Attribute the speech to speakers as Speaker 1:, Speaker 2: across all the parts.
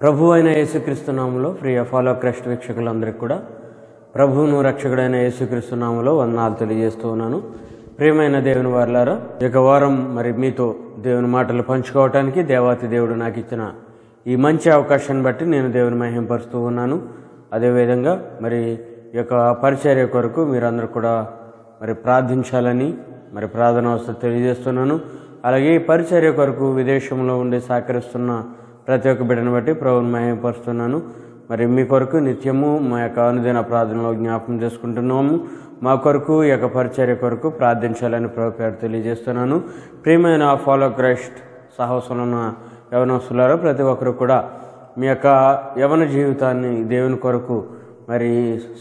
Speaker 1: ప్రభు అయిన యేసుక్రీస్తు నామములో ప్రియ ఫాలో క్రైస్ట్ వీక్షకులందరికీ కూడా ప్రభువును రక్షకుడైన యేసుక్రీస్తు నామములో వందనాలు తెలియజేస్తూ ఉన్నాను. ప్రియమైన దేవుని వారలారా, ఈ వారం మరి మీతో దేవుని మాటలు పంచుకోవటానికి దేవాతి దేవుడు నాకు ఇచ్చిన ఈ మంచి అవకాశాన్ని బట్టి నేను దేవుని మహింపరుస్తూ ఉన్నాను. అదేవిధంగా మరి ఈ యొక్క పరిచర్య కొరకు మీరందరూ కూడా మరి ప్రార్థించాలని మరి ప్రార్థన అవసరం తెలియజేస్తున్నాను. అలాగే ఈ పరిచర్య కొరకు విదేశంలో ఉండి సహకరిస్తున్న ప్రతి ఒక్క బిడ్డను బట్టి ప్రభువుని మహిమపరుస్తున్నాను. మరి మీ కొరకు నిత్యము మా యొక్క అనుదిన ప్రార్థనలో జ్ఞాపకం చేసుకుంటున్నాము. మా కొరకు ఈ యొక్క పరిచర్య కొరకు ప్రార్థించాలని ప్రభు పేరు తెలియజేస్తున్నాను. ప్రియమైన ఫాలో క్రైస్ట్ సాహసంలో ఉన్న యవనస్తులారా, ప్రతి ఒక్కరు కూడా మీ యొక్క యవన జీవితాన్ని దేవుని కొరకు మరి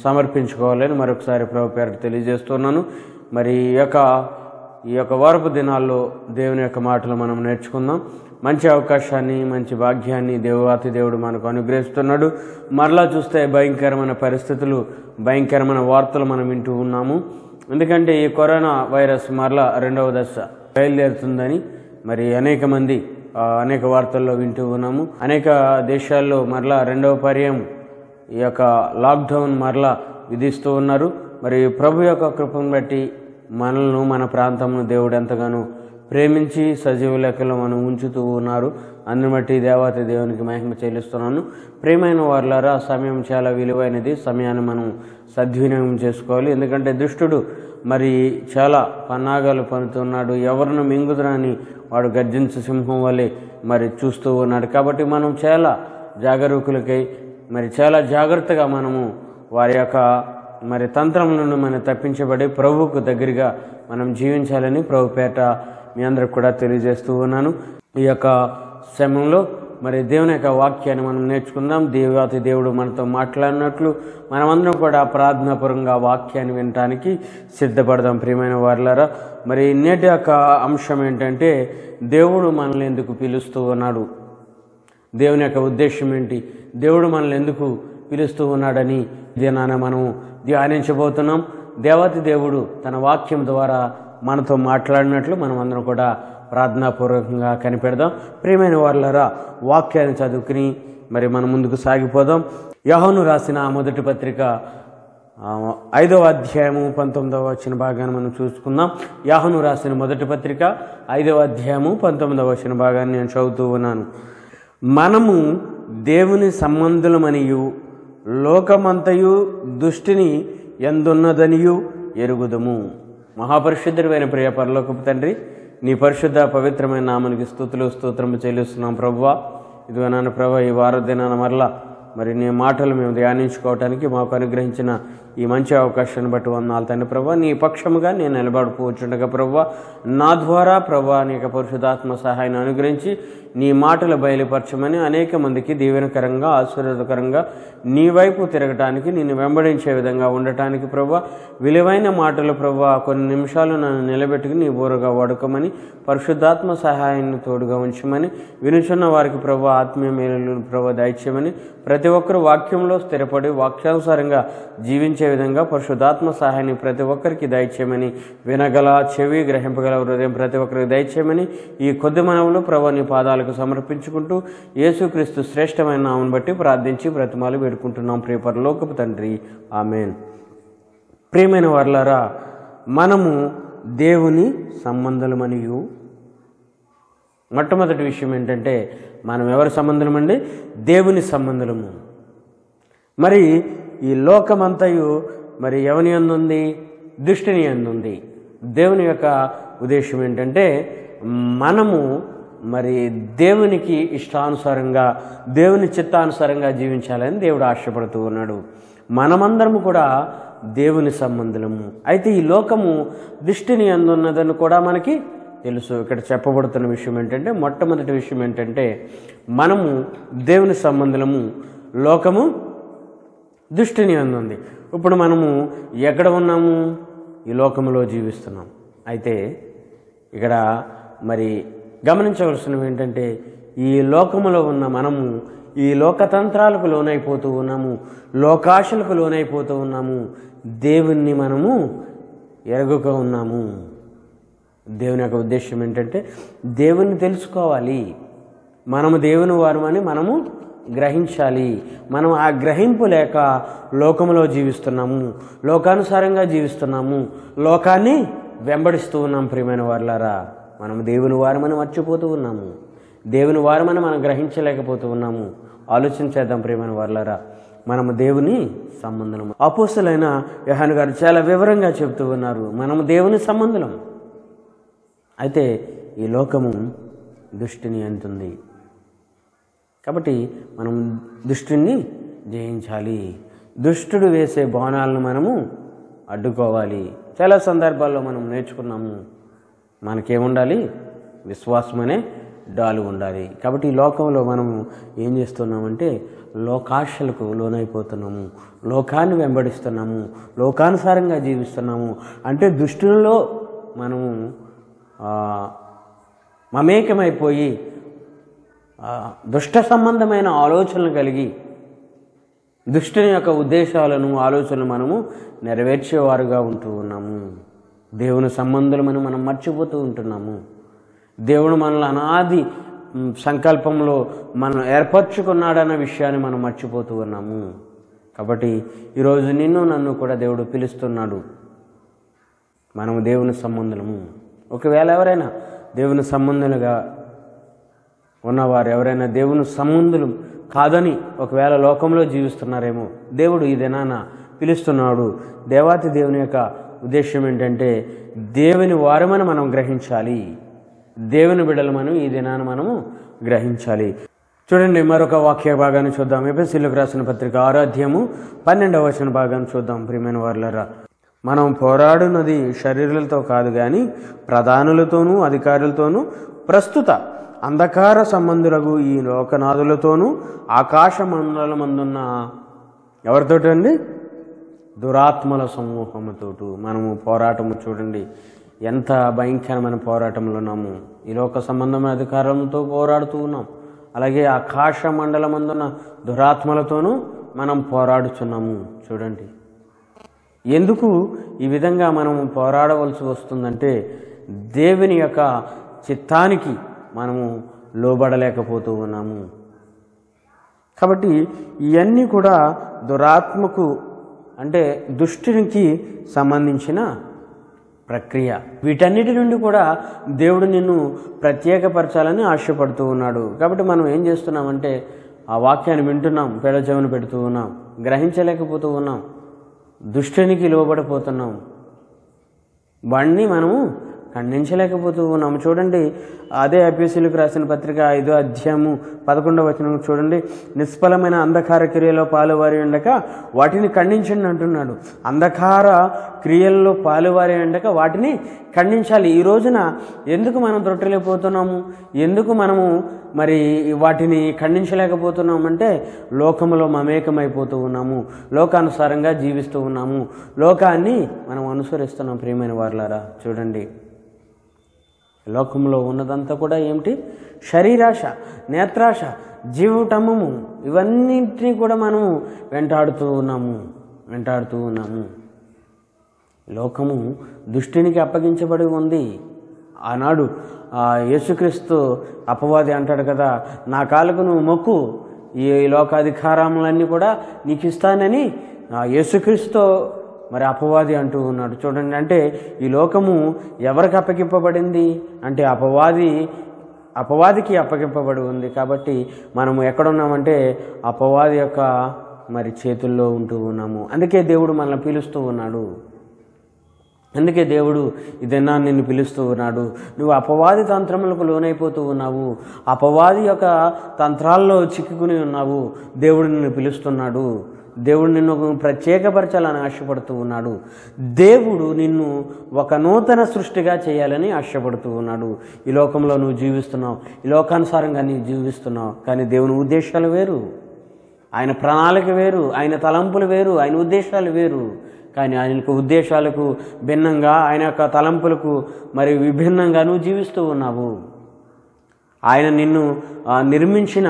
Speaker 1: సమర్పించుకోవాలని మరొకసారి ప్రభు పేరు తెలియజేస్తున్నాను. మరి ఈ యొక్క వారపు దినాల్లో దేవుని యొక్క మాటలు మనం నేర్చుకుందాం. మంచి అవకాశాన్ని, మంచి భాగ్యాన్ని దేవాతి దేవుడు మనకు అనుగ్రహిస్తున్నాడు. మరలా చూస్తే భయంకరమైన పరిస్థితులు, భయంకరమైన వార్తలు మనం వింటూ ఉన్నాము. ఎందుకంటే ఈ కరోనా వైరస్ మరలా రెండవ దశ బయలుదేరుతుందని మరి అనేక వార్తల్లో వింటూ ఉన్నాము. అనేక దేశాల్లో మరలా రెండవ పర్యాయం ఈ యొక్క లాక్డౌన్ మరలా విధిస్తూ ఉన్నారు. మరి ప్రభు యొక్క కృపను బట్టి మనల్ని, మన ప్రాంతంను దేవుడు ఎంతగానో ప్రేమించి సజీవ లెక్కలో మనం ఉంచుతూ ఉన్నారు. అందుని బట్టి దేవాతి దేవునికి మహిమ చెల్లిస్తున్నాను. ప్రియమైన వారలారా, సమయం చాలా విలువైనది. సమయాన్ని మనం సద్వినియోగం చేసుకోవాలి. ఎందుకంటే దుష్టుడు మరి చాలా పన్నాగాలు పన్నుతున్నాడు. ఎవరిని మింగుదరని వాడు గర్జించు సింహం వలె మరి చూస్తూ ఉన్నాడు. కాబట్టి మనం చాలా జాగరూకులకై మరి చాలా జాగ్రత్తగా మనము వారి యొక్క మరి తంత్రం నుండి మనం తప్పించబడి ప్రభువుకు దగ్గరగా మనం జీవించాలని ప్రభు పేట మీ అందరికి కూడా తెలియజేస్తూ ఉన్నాను. ఈ యొక్క సమయంలో మరి దేవుని యొక్క వాక్యాన్ని మనం నేర్చుకుందాం. దేవాతి దేవుడు మనతో మాట్లాడినట్లు మనమందరం కూడా ప్రార్థనాపూర్వకంగా వాక్యాన్ని వినటానికి సిద్ధపడదాం. ప్రియమైన వారలారా, మరి నేటి యొక్క అంశం ఏంటంటే దేవుడు మనల్ని ఎందుకు పిలుస్తూ ఉన్నాడు, దేవుని యొక్క ఉద్దేశం ఏంటి, దేవుడు మనల్ని ఎందుకు పిలుస్తూ ఉన్నాడని దినాన మనం ధ్యానించబోతున్నాం. దేవాతి దేవుడు తన వాక్యం ద్వారా మనతో మాట్లాడినట్లు మనం అందరం కూడా ప్రార్థనాపూర్వకంగా కనిపెడదాం. ప్రియమైన వారలారా, వాక్యాన్ని చదువుకుని మరి మనం ముందుకు సాగిపోదాం. యోహాను రాసిన మొదటి పత్రిక 5వ అధ్యాయము 19వ వచన భాగాన్ని మనం చూసుకుందాం. యోహాను రాసిన మొదటి పత్రిక 5వ అధ్యాయము 19వ వచన భాగాన్ని నేను చదువుతూ ఉన్నాను. మనము దేవుని సంబంధులమనియు లోకమంతయు దుష్టిని ఎందున్నదనియు ఎరుగుదము. మహాపరిశుద్ధుడైన ప్రియ పరలోకపు తండ్రి, నీ పరిశుద్ధ పవిత్రమైన నామానికి స్తోత్రము చెల్లిస్తున్నాం ప్రభువా. ఇదిగో నాన్న ప్రభా, ఈ వారదినాన మరలా మరి నీ మాటలు మేము ధ్యానించుకోవటానికి మాకు అనుగ్రహించిన ఈ మంచి అవకాశాన్ని బట్టి వందనాలు తండ్రి ప్రభా. నీ పక్షముగా నేను నిలబడిపోవచ్చుండగా ప్రభా, నా ద్వారా ప్రభా నీ యొక్క పరిశుద్ధాత్మ సహాయాన్ని అనుగ్రహించి నీ మాటలు బయలుపరచమని అనేక మందికి దీవెనకరంగా, ఆశీర్వాదకరంగా నీ వైపు తిరగటానికి, నిన్ను వెంబడించే విధంగా ఉండటానికి ప్రభా విలువైన మాటలు ప్రభా కొన్ని నిమిషాలు నన్ను నిలబెట్టుకుని నీ బోరుగా వాడుకోమని, పరిశుద్ధాత్మ సహాయాన్ని తోడుగా ఉంచమని, వినుచున్న వారికి ప్రభా ఆత్మీయ మేలు ప్రభా దయచేయమని, ప్రతి ఒక్కరు వాక్యంలో స్థిరపడి వాక్యానుసారంగా జీవించే విధంగా పరిశుద్ధాత్మ సహాయాన్ని ప్రతి ఒక్కరికి దయచేయమని, వినగల చెవి, గ్రహింపగల హృదయం ప్రతి ఒక్కరికి దయచేయమని ఈ కొద్ది మనవులు ప్రభా నీ పాదాలకు సమర్పించుకుంటూ యేసుక్రీస్తు శ్రేష్టమైన నామమును బట్టి ప్రార్థించి బ్రతిమాలు వేడుకుంటున్నాం ప్రియ పరలోకపు తండ్రి, ఆమేన్. ప్రియమైన వారలారా, మనము దేవుని సంబంధులమనియు, మొట్టమొదటి విషయం ఏంటంటే మనం ఎవరి సంబంధులమండి? దేవుని సంబంధులము. మరి ఈ లోకమంతయు మరి ఎవని యందుంది? దుష్టుని యందుంది. దేవుని యొక్క ఉద్దేశం ఏంటంటే మనము మరి దేవునికి ఇష్టానుసారంగా, దేవుని చిత్తానుసారంగా జీవించాలని దేవుడు ఆశపడుతూ ఉన్నాడు. మనమందరము కూడా దేవుని సంబంధులము. అయితే ఈ లోకము దుష్టుని యందున్నదని కూడా మనకి తెలుసు. ఇక్కడ చెప్పబడుతున్న విషయం ఏంటంటే, మొట్టమొదటి విషయం ఏంటంటే మనము దేవుని సంబంధులము, లోకము దుష్టుని యందుంది. ఇప్పుడు మనము ఎక్కడ ఉన్నాము? ఈ లోకములో జీవిస్తున్నాం. అయితే ఇక్కడ మరి గమనించవలసినవి ఏంటంటే, ఈ లోకములో ఉన్న మనము ఈ లోకతంత్రాలకు లోనైపోతూ ఉన్నాము, లోకాశలకు లోనైపోతూ ఉన్నాము, దేవుణ్ణి మనము ఎరగక ఉన్నాము. దేవుని యొక్క ఉద్దేశం ఏంటంటే దేవుణ్ణి తెలుసుకోవాలి. మనము దేవుని వారమని మనము గ్రహించాలి. మనం ఆ గ్రహింపు లేక లోకంలో జీవిస్తున్నాము, లోకానుసారంగా జీవిస్తున్నాము, లోకాన్ని వెంబడిస్తూ ఉన్నాం. ప్రియమైన వారులారా, మనం దేవుని వారమని మర్చిపోతూ ఉన్నాము, దేవుని వారమని మనం గ్రహించలేకపోతూ ఉన్నాము. ఆలోచించేద్దాం ప్రియమైన వారులారా, మనము దేవుని సంబంధం. అపోస్తలుడైన యోహాను గారు చాలా వివరంగా చెబుతూ ఉన్నారు, మనము దేవుని సంబంధం. అయితే ఈ లోకము దుష్టిని అంటుంది, కాబట్టి మనం దుష్టుని జయించాలి. దుష్టుడు వేసే బాణాలను మనము అడ్డుకోవాలి. చాలా సందర్భాల్లో మనం నేర్చుకున్నాము, మనకేముండాలి? విశ్వాసం అనే డాలు ఉండాలి. కాబట్టి ఈ లోకంలో మనము ఏం చేస్తున్నామంటే లోకాశలకు లోనైపోతున్నాము, లోకాన్ని వెంబడిస్తున్నాము, లోకానుసారంగా జీవిస్తున్నాము. అంటే దుష్టులలో మనము మమేకమైపోయి దుష్ట సంబంధమైన ఆలోచనలు కలిగి దుష్టుని యొక్క ఉద్దేశాలను, ఆలోచనలు మనము నెరవేర్చేవారుగా ఉంటూ ఉన్నాము. దేవుని సంబంధులమని మనం మర్చిపోతూ ఉంటున్నాము. దేవుడు మనల్ని అనాది సంకల్పంలో మనం ఏర్పరచుకున్నాడన్న విషయాన్ని మనం మర్చిపోతూ ఉన్నాము. కాబట్టి ఈరోజు నిన్ను నన్ను కూడా దేవుడు పిలుస్తున్నాడు, మనము దేవుని సంబంధులము. ఒకవేళ ఎవరైనా దేవుని సంబంధులుగా ఉన్నవారు, ఎవరైనా దేవుని సంబంధులు కాదని ఒకవేళ లోకంలో జీవిస్తున్నారేమో, దేవుడు ఈ దినాన పిలుస్తున్నాడు. దేవాతి దేవుని యొక్క ఉద్దేశం ఏంటంటే దేవుని వారమని మనం గ్రహించాలి, దేవుని బిడ్డలు మనం ఈ దినాన మనము గ్రహించాలి. చూడండి, మరొక వాక్య భాగాన్ని చూద్దాం. ఎఫెసీయులకు రాసిన పత్రిక 6వ అధ్యాయము 12వ వచన భాగాన్ని చూద్దాం. ప్రియమైన వారులారా, మనం పోరాడున్నది శరీరులతో కాదు కానీ ప్రధానులతోనూ అధికారులతోనూ ప్రస్తుత అంధకార సంబంధులకు ఈ లోకనాథులతోనూ ఆకాశ మండలమందున్న ఎవరితోటి అండి? దురాత్మల సమూహముతోటి మనము పోరాటము. చూడండి ఎంత భయంకరమైన పోరాటంలో ఉన్నాము. ఈ లోక సంబంధమైన అధికారంతో పోరాడుతూ ఉన్నాం, అలాగే ఆకాశ మండలమందున్న దురాత్మలతోనూ మనం పోరాడుతున్నాము. చూడండి ఎందుకు ఈ విధంగా మనము పోరాడవలసి వస్తుందంటే దేవుని యొక్క చిత్తానికి మనము లోబడలేకపోతూ ఉన్నాము. కాబట్టి ఇవన్నీ కూడా దురాత్మకు అంటే దుష్టునికి సంబంధించిన ప్రక్రియ. వీటన్నిటి నుండి కూడా దేవుడు నిన్ను ప్రత్యేకపరచాలని ఆశపడుతూ ఉన్నాడు. కాబట్టి మనం ఏం చేస్తున్నామంటే ఆ వాక్యాన్ని వింటున్నాం, పెడచెవిన పెడుతూ ఉన్నాం, గ్రహించలేకపోతూ ఉన్నాం, దుష్టునికి లోబడిపోతున్నాం, వాడిని మనము ఖండించలేకపోతూ ఉన్నాము. చూడండి అదే ఎఫెసీయులకు రాసిన పత్రిక 5వ అధ్యాయము 11వ వచనం చూడండి. నిష్ఫలమైన అంధకార క్రియలో పాలువారి ఉండక వాటిని ఖండించండి అంటున్నాడు. అంధకార క్రియల్లో పాలువారి ఉండక వాటిని ఖండించాలి. ఈ రోజున ఎందుకు మనం తొట్టలేకపోతున్నాము, ఎందుకు మనము మరి వాటిని ఖండించలేకపోతున్నామంటే లోకంలో మమేకమైపోతూ ఉన్నాము, లోకానుసారంగా జీవిస్తూ ఉన్నాము, లోకాన్ని మనం అనుసరిస్తున్నాం. ప్రియమైన వారులారా, చూడండి లోకంలో ఉన్నదంతా కూడా ఏమిటి? శరీరాశ, నేత్రాశ, జీవటమము, ఇవన్నింటినీ కూడా మనము వెంటాడుతూ ఉన్నాము. లోకము దుష్టునికి అప్పగించబడి ఉంది. ఆనాడు యేసుక్రీస్తు అపవాది అంటాడు కదా, నా కాళ్ళకు నువ్వు మొక్కు, ఈ లోకాధికారములన్నీ కూడా నీకు ఇస్తానని యేసుక్రీస్తు మరి అపవాది అంటూ ఉన్నాడు. చూడండి, అంటే ఈ లోకము ఎవరికి అప్పగింపబడింది అంటే అపవాదికి అప్పగింపబడి ఉంది. కాబట్టి మనము ఎక్కడున్నామంటే అపవాది యొక్క మరి చేతుల్లో ఉంటూ ఉన్నాము. అందుకే దేవుడు మనల్ని పిలుస్తూ ఉన్నాడు. అందుకే దేవుడు ఇదన్నా నిన్ను పిలుస్తూ ఉన్నాడు. నువ్వు అపవాది తంత్రములకు లోనైపోతూ ఉన్నావు, అపవాది యొక్క తంత్రాల్లో చిక్కుకుని ఉన్నావు. దేవుడు నిన్ను పిలుస్తున్నాడు, దేవుడు నిన్ను ప్రత్యేకపరచాలని ఆశపడుతూ ఉన్నాడు. దేవుడు నిన్ను ఒక నూతన సృష్టిగా చేయాలని ఆశపడుతూ ఉన్నాడు. ఈ లోకంలో నువ్వు జీవిస్తున్నావు, ఈ లోకానుసారంగా నీవు జీవిస్తున్నావు, కానీ దేవుని ఉద్దేశాలు వేరు, ఆయన ప్రణాళిక వేరు, ఆయన తలంపులు వేరు, ఆయన ఉద్దేశాలు వేరు. కానీ ఆయన యొక్క ఉద్దేశాలకు భిన్నంగా, ఆయన యొక్క తలంపులకు మరి విభిన్నంగా నువ్వు జీవిస్తూ ఉన్నావు. ఆయన నిన్ను నిర్మించిన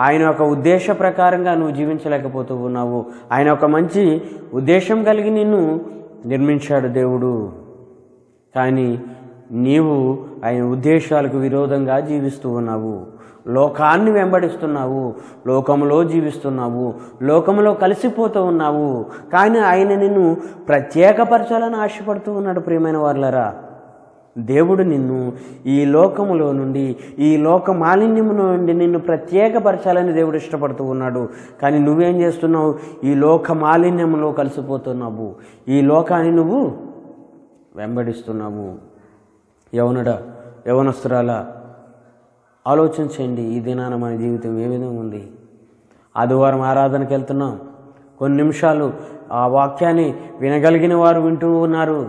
Speaker 1: ఆయన యొక్క ఉద్దేశ ప్రకారంగా నువ్వు జీవించలేకపోతూ ఉన్నావు. ఆయన ఒక మంచి ఉద్దేశం కలిగి నిన్ను నిర్మించాడు దేవుడు. కానీ నీవు ఆయన ఉద్దేశాలకు విరోధంగా జీవిస్తూ ఉన్నావు, లోకాన్ని వెంబడిస్తున్నావు, లోకంలో జీవిస్తున్నావు, లోకంలో కలిసిపోతూ ఉన్నావు. కానీ ఆయన నిన్ను ప్రత్యేకపరచాలని ఆశపడుతూ ఉన్నాడు. ప్రియమైన వారులారా, దేవుడు నిన్ను ఈ లోకములో నుండి, ఈ లోక మాలిన్యము నుండి నిన్ను ప్రత్యేకపరచాలని దేవుడు ఇష్టపడుతూ ఉన్నాడు. కానీ నువ్వేం చేస్తున్నావు? ఈ లోక మాలిన్యంలో కలిసిపోతున్నావు, ఈ లోకాన్ని నువ్వు వెంబడిస్తున్నావు. యవనుడా, యవనస్తురాలా, ఆలోచించండి. ఈ దినాన మన జీవితం ఏ విధంగా ఉంది? ఆదివారం ఆరాధనకి వెళ్తున్నాం, కొన్ని నిమిషాలు ఆ వాక్యాన్ని వినగలిగిన వారు వింటూ ఉన్నారు.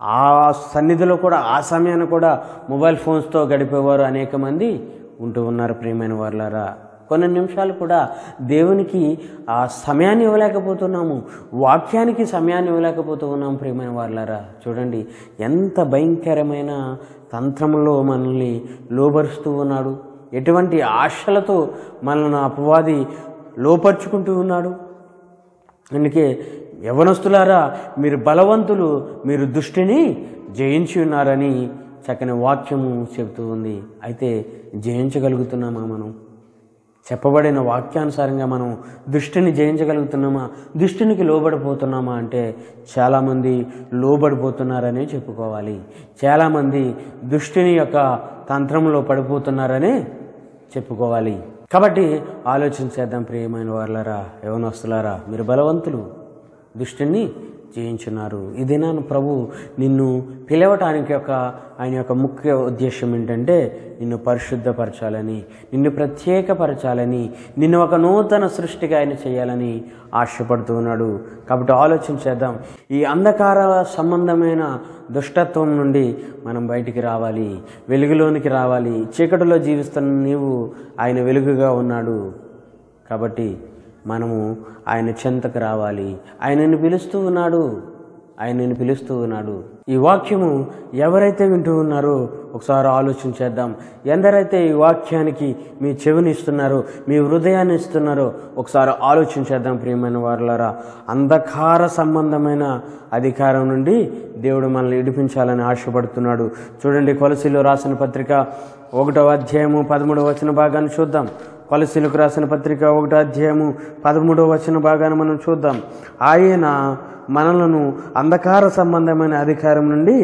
Speaker 1: ఆ సన్నిధిలో కూడా, ఆ సమయాన్ని కూడా మొబైల్ ఫోన్స్తో గడిపేవారు అనేక మంది ఉంటూ ఉన్నారు. ప్రియమైన వారులారా, కొన్ని నిమిషాలు కూడా దేవునికి ఆ సమయాన్ని ఇవ్వలేకపోతున్నాము, వాక్యానికి సమయాన్ని ఇవ్వలేకపోతూ ఉన్నాము. ప్రియమైన వారులారా, చూడండి ఎంత భయంకరమైన తంత్రంలో మనల్ని లోబరుస్తూ ఉన్నాడు, ఎటువంటి ఆశలతో మనల్ని అపవాది లోపరుచుకుంటూ ఉన్నాడు. అందుకే యవనస్తులారా, మీరు బలవంతులు, మీరు దుష్టిని జయించి ఉన్నారని చక్కని వాక్యము చెబుతూ ఉంది. అయితే జయించగలుగుతున్నామా? మనం చెప్పబడిన వాక్యానుసారంగా మనం దుష్టిని జయించగలుగుతున్నామా? దుష్టినికి లోబడిపోతున్నామా అంటే చాలామంది లోబడిపోతున్నారనే చెప్పుకోవాలి. చాలామంది దుష్టిని యొక్క తంత్రంలో పడిపోతున్నారనే చెప్పుకోవాలి. కాబట్టి ఆలోచించేద్దాం. ప్రియమైన వారులారా, యవనస్తులారా, మీరు బలవంతులు, దుష్టిని జయించున్నారు. ఈ దినాన ప్రభు నిన్ను పిలవటానికి ఆయన యొక్క ముఖ్య ఉద్దేశం ఏంటంటే నిన్ను పరిశుద్ధపరచాలని, నిన్ను ప్రత్యేకపరచాలని, నిన్ను ఒక నూతన సృష్టిగా ఆయన చేయాలని ఆశపడుతూ ఉన్నాడు. కాబట్టి ఆలోచించేద్దాం. ఈ అంధకార సంబంధమైన దుష్టత్వం నుండి మనం బయటికి రావాలి, వెలుగులోనికి రావాలి. చీకటిలో జీవిస్తున్న నీవు ఆయన వెలుగుగా ఉన్నాడు. కాబట్టి మనము ఆయన చెంతకు రావాలి. ఆయనను పిలుస్తూ ఉన్నాడు, ఆయనను పిలుస్తూ ఉన్నాడు. ఈ వాక్యము ఎవరైతే వింటూ ఉన్నారో ఒకసారి ఆలోచించేద్దాం. ఎందరైతే ఈ వాక్యానికి మీ చెవిని ఇస్తున్నారో, మీ హృదయాన్ని ఇస్తున్నారో ఒకసారి ఆలోచించేద్దాం. ప్రియమైన వారులారా, అంధకార సంబంధమైన అధికారం నుండి దేవుడు మనల్ని విడిపించాలని ఆశపడుతున్నాడు. చూడండి, కొలసీలో రాసిన పత్రిక 1వ అధ్యాయము 13వ వచన భాగాన్ని చూద్దాం. కొలసీలకు రాసిన పత్రిక 1వ అధ్యాయము 13వ వచన భాగాన్ని మనం చూద్దాం. ఆయన మనలను అంధకార సంబంధమైన అధికారం నుండి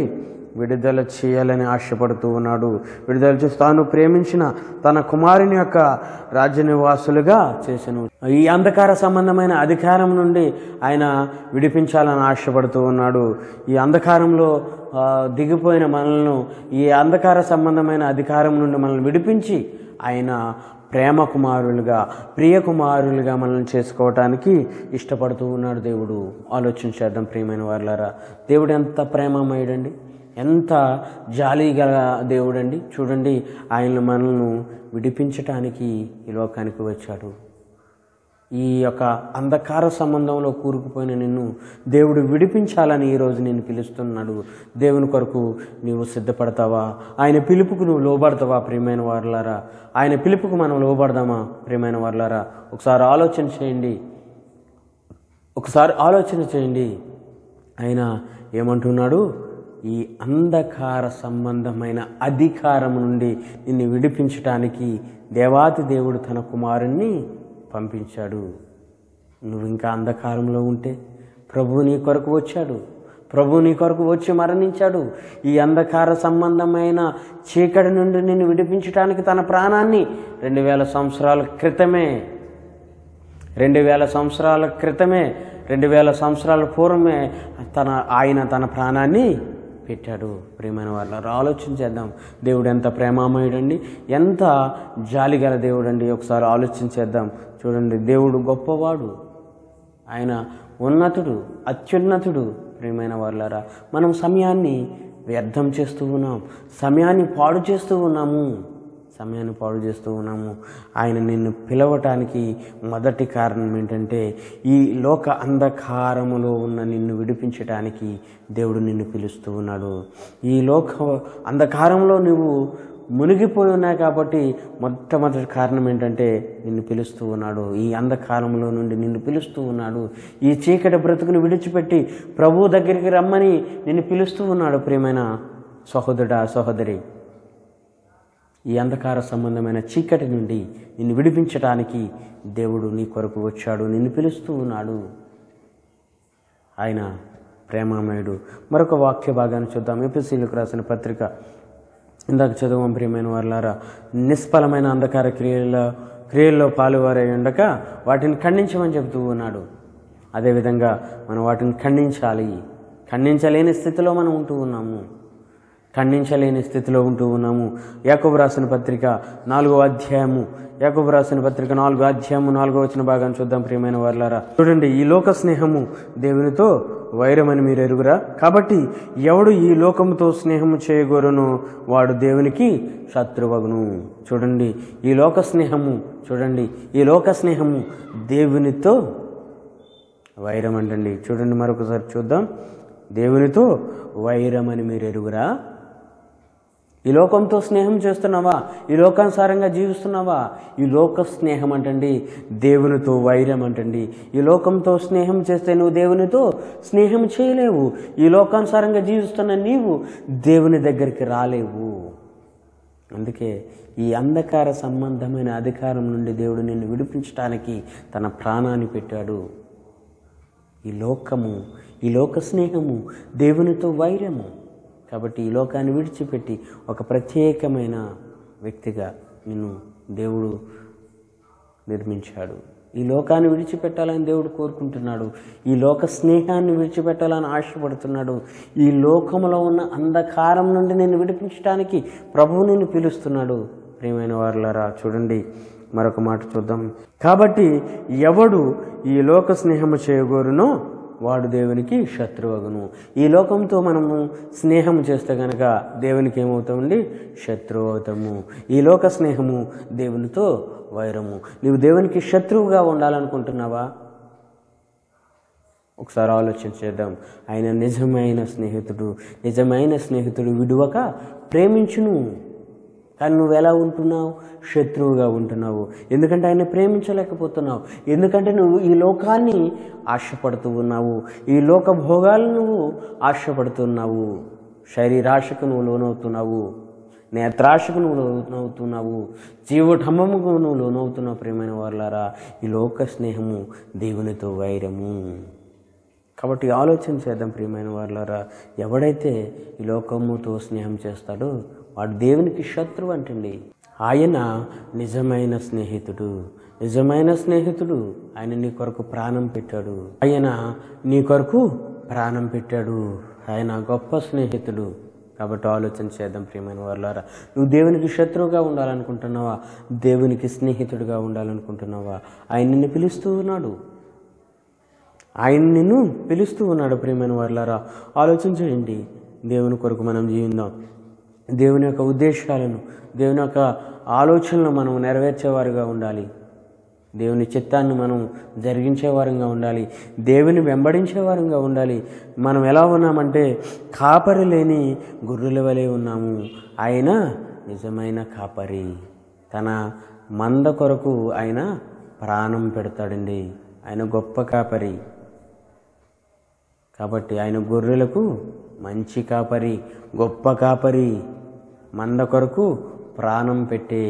Speaker 1: విడుదల చేయాలని ఆశపడుతూ ఉన్నాడు. విడుదల చేసి తాను ప్రేమించిన తన కుమారుని యొక్క రాజ్య నివాసులుగా చేసెను. ఈ అంధకార సంబంధమైన అధికారం నుండి ఆయన విడిపించాలని ఆశపడుతూ ఉన్నాడు. ఈ అంధకారంలో దిగిపోయిన మనలను ఈ అంధకార సంబంధమైన అధికారం నుండి మనల్ని విడిపించి ఆయన ప్రేమ కుమారులుగా, ప్రియ కుమారులుగా మనల్ని చేసుకోవటానికి ఇష్టపడుతూ ఉన్నాడు దేవుడు. ఆలోచించేద్దాం ప్రియమైన వారులారా, దేవుడు ఎంత ప్రేమమయుడండి, ఎంత జాలి గల దేవుడండి. చూడండి, ఆయన మనల్ని విడిపించటానికి ఈ లోకానికి వచ్చాడు. ఈ యొక్క అంధకార సంబంధంలో కూరుకుపోయిన నిన్ను దేవుడు విడిపించాలని ఈరోజు నేను పిలుస్తున్నాడు. దేవుని కొరకు నీవు సిద్ధపడతావా? ఆయన పిలుపుకు నువ్వు లోబడతావా? ప్రియమైన వారులారా, ఆయన పిలుపుకు మనం లోబడదామా? ప్రియమైన వారులారా, ఒకసారి ఆలోచన చేయండి. ఆయన ఏమంటున్నాడు? ఈ అంధకార సంబంధమైన అధికారం నుండి నిన్ను విడిపించటానికి దేవాతి దేవుడు తన కుమారుణ్ణి పంపించాడు. నువ్వు ఇంకా అంధకారంలో ఉంటే ప్రభువు నీ కొరకు వచ్చాడు. ప్రభువు నీ కొరకు వచ్చి మరణించాడు. ఈ అంధకార సంబంధమైన చీకటి నుండి నిన్ను విడిపించడానికి తన ప్రాణాన్ని 2000 సంవత్సరాల క్రితమే 2000 సంవత్సరాల పూర్వమే ఆయన తన ప్రాణాన్ని పెట్టాడు. ప్రియమైన వారు ఆలోచించేద్దాం. దేవుడు ఎంత ప్రేమామయుడండి, ఎంత జాలిగల దేవుడండి. ఒకసారి ఆలోచించేద్దాం. చూడండి, దేవుడు గొప్పవాడు, ఆయన ఉన్నతుడు, అత్యున్నతుడు. ప్రియమైన వారులారా, మనం సమయాన్ని వ్యర్థం చేస్తూ ఉన్నాం, సమయాన్ని పాడు చేస్తూ ఉన్నాము. ఆయన నిన్ను పిలవటానికి మొదటి కారణం ఏంటంటే ఈ లోక అంధకారములో ఉన్న నిన్ను విడిపించటానికి దేవుడు నిన్ను పిలుస్తూ ఉన్నాడు. ఈ లోక అంధకారంలో నువ్వు మునిగిపోయి ఉన్నాయి కాబట్టి మొట్టమొదటి కారణం ఏంటంటే నిన్ను పిలుస్తూ ఉన్నాడు. ఈ అంధకారంలో నుండి నిన్ను పిలుస్తూ ఉన్నాడు. ఈ చీకటి బ్రతుకుని విడిచిపెట్టి ప్రభువు దగ్గరికి రమ్మని నిన్ను పిలుస్తూ ఉన్నాడు. ప్రియమైన సహోదరుడా, సహోదరి, ఈ అంధకార సంబంధమైన చీకటి నుండి నిన్ను విడిపించడానికి దేవుడు నీ కొరకు వచ్చాడు, నిన్ను పిలుస్తూ ఉన్నాడు. ఆయన ప్రేమామయుడు. మరొక వాక్య భాగాన్ని చూద్దాం. ఎఫెసీయులకు రాసిన పత్రిక ఇందాక చదువు. ప్రియమైన వారలారా, నిష్ఫలమైన అంధకార క్రియల్లో పాలువారై ఉండక వాటిని ఖండించమని చెబుతూ ఉన్నాడు. అదేవిధంగా మనం వాటిని ఖండించలేని స్థితిలో మనం ఉంటూ ఉన్నాము. యాకోబు రాసిన పత్రిక 4వ అధ్యాయము 4వ వచన భాగాన్ని చూద్దాం. ప్రియమైన వారలారా, చూడండి, ఈ లోక స్నేహము దేవునితో వైరమని మీరు ఎరుగురా. కాబట్టి ఎవడు ఈ లోకముతో స్నేహము చేయగోరునో వాడు దేవునికి శత్రువగును. చూడండి, ఈ లోక స్నేహము దేవునితో వైరం అంటండి. చూడండి, మరొకసారి చూద్దాం. దేవునితో వైరమని మీరు ఎరుగురా. ఈ లోకంతో స్నేహం చేస్తున్నావా? ఈ లోకానుసారంగా జీవిస్తున్నావా? ఈ లోక స్నేహం అంటండి దేవునితో వైరం అంటండి. ఈ లోకంతో స్నేహం చేస్తే నువ్వు దేవునితో స్నేహం చేయలేవు. ఈ లోకానుసారంగా జీవిస్తున్న నీవు దేవుని దగ్గరికి రాలేవు. అందుకే ఈ అంధకార సంబంధమైన అధికారం నుండి దేవుడు నిన్ను విడిపించడానికి తన ప్రాణాన్ని పెట్టాడు. ఈ లోక స్నేహము దేవునితో వైరము. కాబట్టి ఈ లోకాన్ని విడిచిపెట్టి ఒక ప్రత్యేకమైన వ్యక్తిగా నిన్ను దేవుడు నిర్మించాడు. ఈ లోకాన్ని విడిచిపెట్టాలని దేవుడు కోరుకుంటున్నాడు. ఈ లోక స్నేహాన్ని విడిచిపెట్టాలని ఆశపడుతున్నాడు. ఈ లోకంలో ఉన్న అంధకారం నుండి నిన్ను విడిపించడానికి ప్రభువు నిన్ను పిలుస్తున్నాడు. ప్రియమైన వారలారా, చూడండి, మరొక మాట చూద్దాం. కాబట్టి ఎవడు ఈ లోక స్నేహము చేయగోరునో వాడు దేవునికి శత్రువగును. ఈ లోకంతో మనము స్నేహం చేస్తే కనుక దేవునికి ఏమవుతామండి? శత్రువు అవుతాము. ఈ లోక స్నేహము దేవునితో వైరము. నీవు దేవునికి శత్రువుగా ఉండాలనుకుంటున్నావా? ఒకసారి ఆలోచన చేద్దాం. ఆయన నిజమైన స్నేహితుడు విడువక ప్రేమించును. కానీ నువ్వు ఎలా ఉంటున్నావు? శత్రువుగా ఉంటున్నావు. ఎందుకంటే ఆయన ప్రేమించలేకపోతున్నావు. ఎందుకంటే నువ్వు ఈ లోకాన్ని ఆశపడుతూ ఉన్నావు. ఈ లోక భోగాలను నువ్వు ఆశపడుతున్నావు. శరీరాశకు నువ్వు లోనవుతున్నావు. నేత్రాశకు నువ్వు లోనవుతున్నావు. జీవఢంబముకు నువ్వు లోనవుతున్నావు. ప్రియమైన వారలారా, ఈ లోక స్నేహము దేవునితో వైరము. కాబట్టి ఆలోచన చేద్దాం. ప్రియమైన వారలారా, ఎవడైతే ఈ లోకముతో స్నేహం చేస్తాడో వాడు దేవునికి శత్రువు అంటండి. ఆయన నిజమైన స్నేహితుడు. ఆయన నీ కొరకు ప్రాణం పెట్టాడు. ఆయన గొప్ప స్నేహితుడు. కాబట్టి ఆలోచన చేద్దాం. ప్రియమైన వారలారా, నువ్వు దేవునికి శత్రువుగా ఉండాలనుకుంటున్నావా? దేవునికి స్నేహితుడిగా ఉండాలనుకుంటున్నావా? ఆయన నిన్ను పిలుస్తూ ఉన్నాడు. ప్రియమైన వారలారా, ఆలోచన చేయండి. దేవుని కొరకు మనం జీవిద్దాం. దేవుని యొక్క ఉద్దేశాలను, దేవుని యొక్క ఆలోచనలు మనం నెరవేర్చేవారుగా ఉండాలి. దేవుని చిత్తాన్ని మనం జరిగించేవారంగా ఉండాలి. దేవుని వెంబడించేవారంగా ఉండాలి. మనం ఎలా ఉన్నామంటే కాపరి లేని గొర్రెల వలె ఉన్నాము. ఆయన నిజమైన కాపరి. తన మంద కొరకు ఆయన ప్రాణం పెడతాడండి. ఆయన గొప్ప కాపరి. కాబట్టి ఆయన గొర్రెలకు మంచి కాపరి, గొప్ప కాపరి, మంద కొరకు ప్రాణం పెట్టే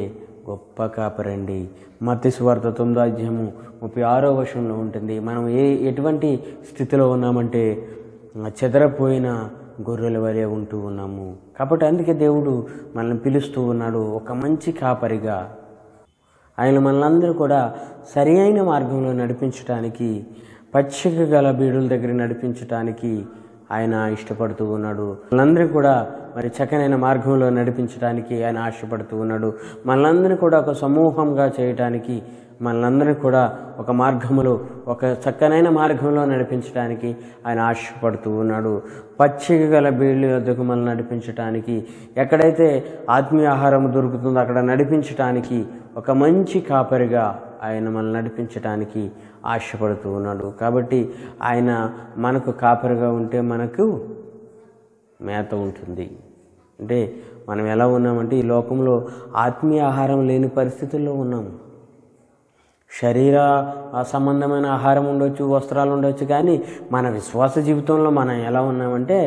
Speaker 1: గొప్ప కాపరండి. మత్తయి సువార్త 9వ అధ్యాయము 36వ వచనంలో ఉంటుంది. మనం ఎటువంటి స్థితిలో ఉన్నామంటే చెదరపోయిన గొర్రెల వలె ఉంటూ ఉన్నాము. కాబట్టి అందుకే దేవుడు మనల్ని పిలుస్తూ ఉన్నాడు ఒక మంచి కాపరిగా. ఆయన మనలందరూ కూడా సరి అయిన మార్గంలో నడిపించడానికి, పచ్చిక గల బీడుల దగ్గర నడిపించడానికి ఆయన ఇష్టపడుతూ ఉన్నాడు. మనందరినీ కూడా మరి చక్కనైన మార్గంలో నడిపించడానికి ఆయన ఆశపడుతూ ఉన్నాడు. మనందరినీ కూడా ఒక సమూహంగా చేయటానికి, మనందరినీ కూడా ఒక మార్గంలో, ఒక చక్కనైన మార్గంలో నడిపించడానికి ఆయన ఆశపడుతూ ఉన్నాడు. పచ్చిక గల బీళ్ళ వద్దకు మనల్ని నడిపించడానికి, ఎక్కడైతే ఆత్మీయ ఆహారం దొరుకుతుందో అక్కడ నడిపించడానికి ఒక మంచి కాపరిగా ఆయన మనల్ని నడిపించడానికి ఆశపడుతూ ఉన్నాడు. కాబట్టి ఆయన మనకు కాపరిగా ఉంటే మనకు మేత ఉంటుంది. అంటే మనం ఎలా ఉన్నామంటే ఈ లోకంలో ఆత్మీయ ఆహారం లేని పరిస్థితుల్లో ఉన్నాము. శరీర సంబంధమైన ఆహారం ఉండొచ్చు, వస్త్రాలు ఉండొచ్చు, కానీ మన విశ్వాస జీవితంలో మనం ఎలా ఉన్నామంటే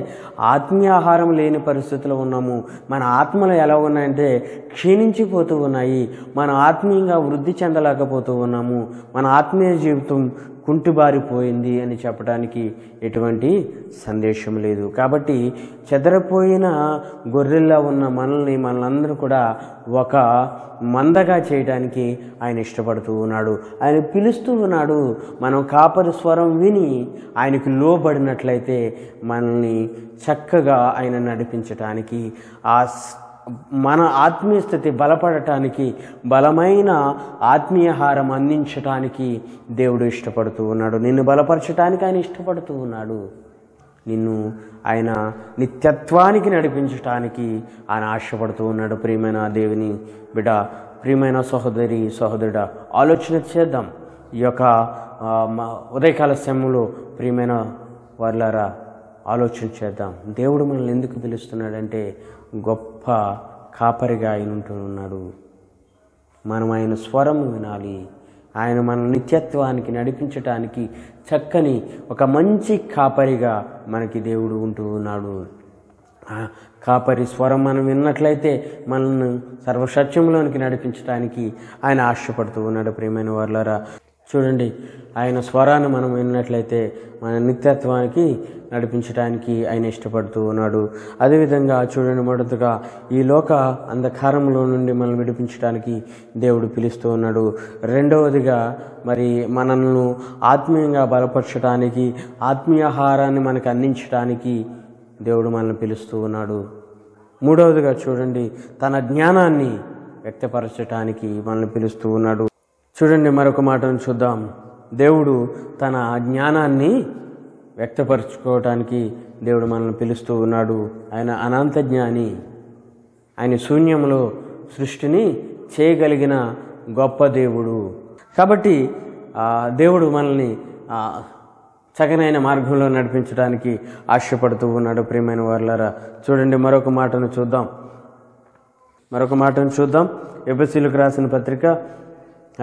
Speaker 1: ఆత్మీయ ఆహారం లేని పరిస్థితిలో ఉన్నాము. మన ఆత్మలు ఎలా ఉన్నాయంటే క్షీణించిపోతూ ఉన్నాయి. మనం ఆత్మీయంగా వృద్ధి చెందలేకపోతూ ఉన్నాము. మన ఆత్మీయ జీవితం కుంటిబారిపోయింది అని చెప్పడానికి ఎటువంటి సందేశం లేదు. కాబట్టి చెదరపోయిన గొర్రెల్లా ఉన్న మనల్ని కూడా ఒక మందగా చేయడానికి ఆయన ఇష్టపడుతూ ఉన్నాడు. ఆయన పిలుస్తూ ఉన్నాడు. మనం కాపరి స్వరం విని ఆయనకు లోబడినట్లయితే మనల్ని చక్కగా ఆయన నడిపించటానికి, మన ఆత్మీయ స్థితి బలపడటానికి, బలమైన ఆత్మీయహారం అందించటానికి దేవుడు ఇష్టపడుతూ ఉన్నాడు. నిన్ను బలపరచటానికి ఆయన ఇష్టపడుతూ ఉన్నాడు. నిన్ను ఆయన నిత్యత్వానికి నడిపించటానికి ఆయన ఆశపడుతూ ఉన్నాడు. ప్రియమైన దేవుని బిడ్డ, ప్రియమైన సహోదరి సహోదరుడా, ఆలోచన చేద్దాం. ఈ యొక్క ఉదయకాల సమయంలో ప్రియమైన వారులారా ఆలోచన చేద్దాం. దేవుడు మనల్ని ఎందుకు పిలుస్తున్నాడంటే గొప్ప కాపరిగా ఆయన ఉంటున్నాడు. మనం ఆయన స్వరం వినాలి. ఆయన మన నిత్యత్వానికి నడిపించటానికి చక్కని ఒక మంచి కాపరిగా మనకి దేవుడు ఉంటూ ఉన్నాడు. కాపరి స్వరం మనం విన్నట్లయితే మనల్ని సర్వసత్యంలోనికి నడిపించడానికి ఆయన ఆశపడుతూ ఉన్నాడు. ప్రియమైన వారులారా చూడండి, ఆయన స్వరాన్ని మనం విన్నట్లయితే మన నిత్యత్వానికి నడిపించడానికి ఆయన ఇష్టపడుతూ ఉన్నాడు. అదేవిధంగా చూడండి, మొదటగా ఈ లోక అంధకారంలో నుండి మనం విడిపించడానికి దేవుడు పిలుస్తూ ఉన్నాడు. రెండవదిగా మరి మనల్ని ఆత్మీయంగా బలపరచడానికి, ఆత్మీయాహారాన్ని మనకు అందించడానికి దేవుడు మనల్ని పిలుస్తూ ఉన్నాడు. మూడవదిగా చూడండి, తన జ్ఞానాన్ని వ్యక్తపరచటానికి మనల్ని పిలుస్తూ ఉన్నాడు. చూడండి, మరొక మాటను చూద్దాం. దేవుడు తన జ్ఞానాన్ని వ్యక్తపరచుకోవటానికి దేవుడు మనల్ని పిలుస్తూ ఉన్నాడు. ఆయన అనంత జ్ఞాని. ఆయన శూన్యంలో సృష్టిని చేయగలిగిన గొప్ప దేవుడు. కాబట్టి దేవుడు మనల్ని చక్కనైన మార్గంలో నడిపించడానికి ఆశపడుతూ ఉన్నాడు. ప్రియమైన వారులారా చూడండి, మరొక మాటను చూద్దాం. ఎఫెసీయులకు రాసిన పత్రిక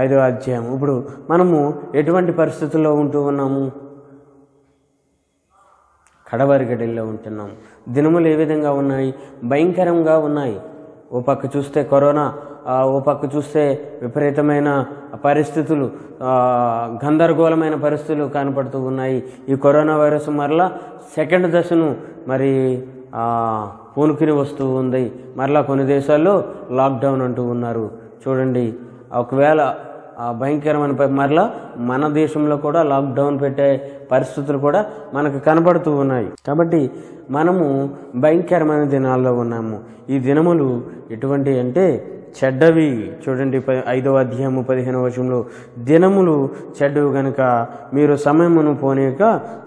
Speaker 1: 5వ అధ్యాయం. ఇప్పుడు మనము ఎటువంటి పరిస్థితుల్లో ఉంటూ ఉన్నాము? కడవరి గడిలో ఉంటున్నాం. దినములు ఏ విధంగా ఉన్నాయి? భయంకరంగా ఉన్నాయి. ఓ పక్క చూస్తే కరోనా, ఓ పక్క చూస్తే విపరీతమైన పరిస్థితులు, గందరగోళమైన పరిస్థితులు కనపడుతూ ఉన్నాయి. ఈ కరోనా వైరస్ మరలా సెకండ్ దశను మరి పూనుకుని వస్తూ ఉంది. మరలా కొన్ని దేశాల్లో లాక్డౌన్ అంటూ ఉన్నారు. చూడండి, ఒకవేళ భయంకరమైన మరలా మన దేశంలో కూడా లాక్డౌన్ పెట్టే పరిస్థితులు కూడా మనకు కనబడుతూ ఉన్నాయి. కాబట్టి మనము భయంకరమైన దినాల్లో ఉన్నాము. ఈ దినములు ఎటువంటి అంటే చెడ్డవి. చూడండి, 5వ అధ్యాయము 15వ వచనంలో, దినములు చెడ్డవి గనుక మీరు సమయమును పోనీక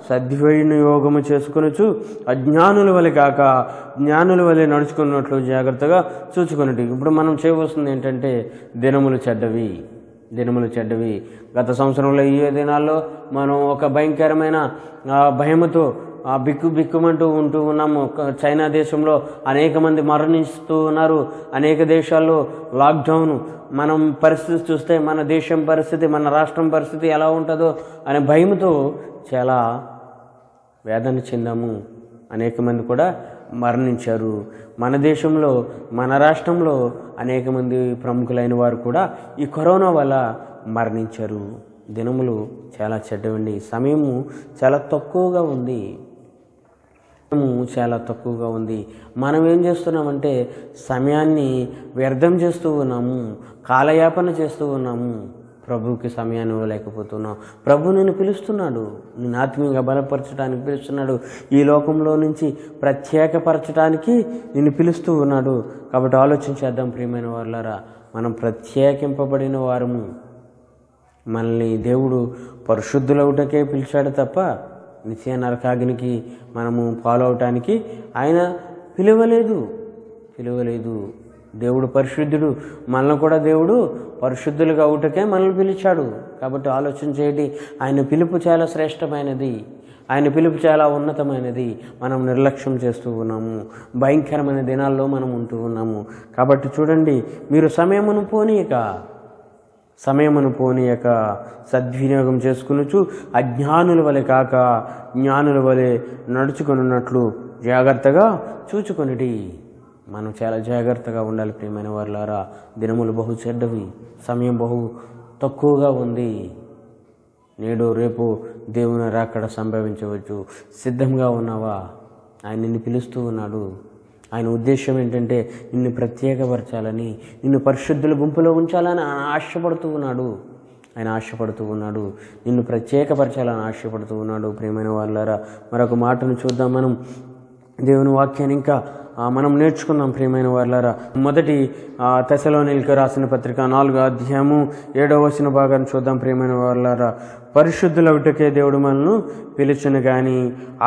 Speaker 1: సద్వినియోగము చేసుకొనొచ్చు, అజ్ఞానుల వలె కాక జ్ఞానుల వలె నడుచుకున్నట్లు జాగ్రత్తగా చూసుకొనటి. ఇప్పుడు మనం చేయవలసింది ఏంటంటే దినములు చెడ్డవి. గత సంవత్సరంలో ఈ దినాల్లో మనం ఒక భయంకరమైన భయముతో బిక్కుమంటూ ఉంటూ ఉన్నాము. చైనా దేశంలో అనేక మంది మరణిస్తూ ఉన్నారు. అనేక దేశాల్లో లాక్డౌన్. మనం పరిస్థితి చూస్తే మన దేశం పరిస్థితి, మన రాష్ట్రం పరిస్థితి ఎలా ఉంటుందో అనే భయంతో చాలా వేదన చెందాము. అనేక మంది కూడా మరణించారు. మన దేశంలో, మన రాష్ట్రంలో అనేక మంది ప్రముఖులైన వారు కూడా ఈ కరోనా వల్ల మరణించారు. దినములు చాలా చెడ్డవండి. సమయము చాలా తక్కువగా ఉంది. మనం ఏం చేస్తున్నామంటే సమయాన్ని వ్యర్థం చేస్తూ ఉన్నాము, కాలయాపన చేస్తూ ఉన్నాము. ప్రభువుకి సమయాన్ని ఇవ్వలేకపోతున్నాం. ప్రభు నిన్ను పిలుస్తున్నాడు, నిన్ను ఆత్మీయంగా బలపరచడానికి పిలుస్తున్నాడు. ఈ లోకంలో నుంచి ప్రత్యేకపరచడానికి నిన్ను పిలుస్తూ ఉన్నాడు. కాబట్టి ఆలోచించేద్దాం ప్రియమైన వారులారా, మనం ప్రత్యేకింపబడిన వారము. మనల్ని దేవుడు పరిశుద్ధులవుటకే పిలిచాడు తప్ప నిత్య నరకాగ్నికి మనము ఫాలో అవటానికి ఆయన పిలువలేదు. దేవుడు పరిశుద్ధుడు. మనల్ని కూడా దేవుడు పరిశుద్ధులుగా అవుటకే మనల్ని పిలిచాడు. కాబట్టి ఆలోచన చేయండి, ఆయన పిలుపు చాలా శ్రేష్టమైనది, ఆయన పిలుపు చాలా ఉన్నతమైనది. మనం నిర్లక్ష్యం చేస్తూ ఉన్నాము. భయంకరమైన దినాల్లో మనం ఉంటూ ఉన్నాము. కాబట్టి చూడండి, మీరు సమయమును పోనీయక సమయమును పోనీయక సద్వినియోగం చేసుకునుచు అజ్ఞానుల వలె కాక జ్ఞానుల వలె నడుచుకున్నట్లు జాగ్రత్తగా చూచుకొనిడి. మనం చాలా జాగ్రత్తగా ఉండాలి ప్రియమైన వారులారా. దినములు బహు చెడ్డవి, సమయం బహు తక్కువగా ఉంది. నేడు రేపు దేవుని రాకడ సంభవించవచ్చు. సిద్ధంగా ఉన్నావా? ఆయన నిన్ను పిలుస్తూ ఉన్నాడు. ఆయన ఉద్దేశం ఏంటంటే నిన్ను ప్రత్యేకపరచాలని, నిన్ను పరిశుద్ధుల గుంపులో ఉంచాలని ఆయన ఆశపడుతూ ఉన్నాడు. నిన్ను ప్రత్యేకపరచాలని ఆశపడుతూ ఉన్నాడు. ప్రియమైన వాళ్ళారా, మరొక మాటను చూద్దాం. మనం దేవుని వాక్యాన్ని ఇంకా మనం నేర్చుకున్నాం ప్రియమైన వాళ్ళారా. మొదటి తెస్సలోనికీయులకు రాసిన పత్రిక 4వ అధ్యాయము 7వ వచన భాగాన్ని చూద్దాం ప్రియమైన వాళ్ళారా. పరిశుద్ధులవుటకే దేవుడు మనల్ని పిలుచును కానీ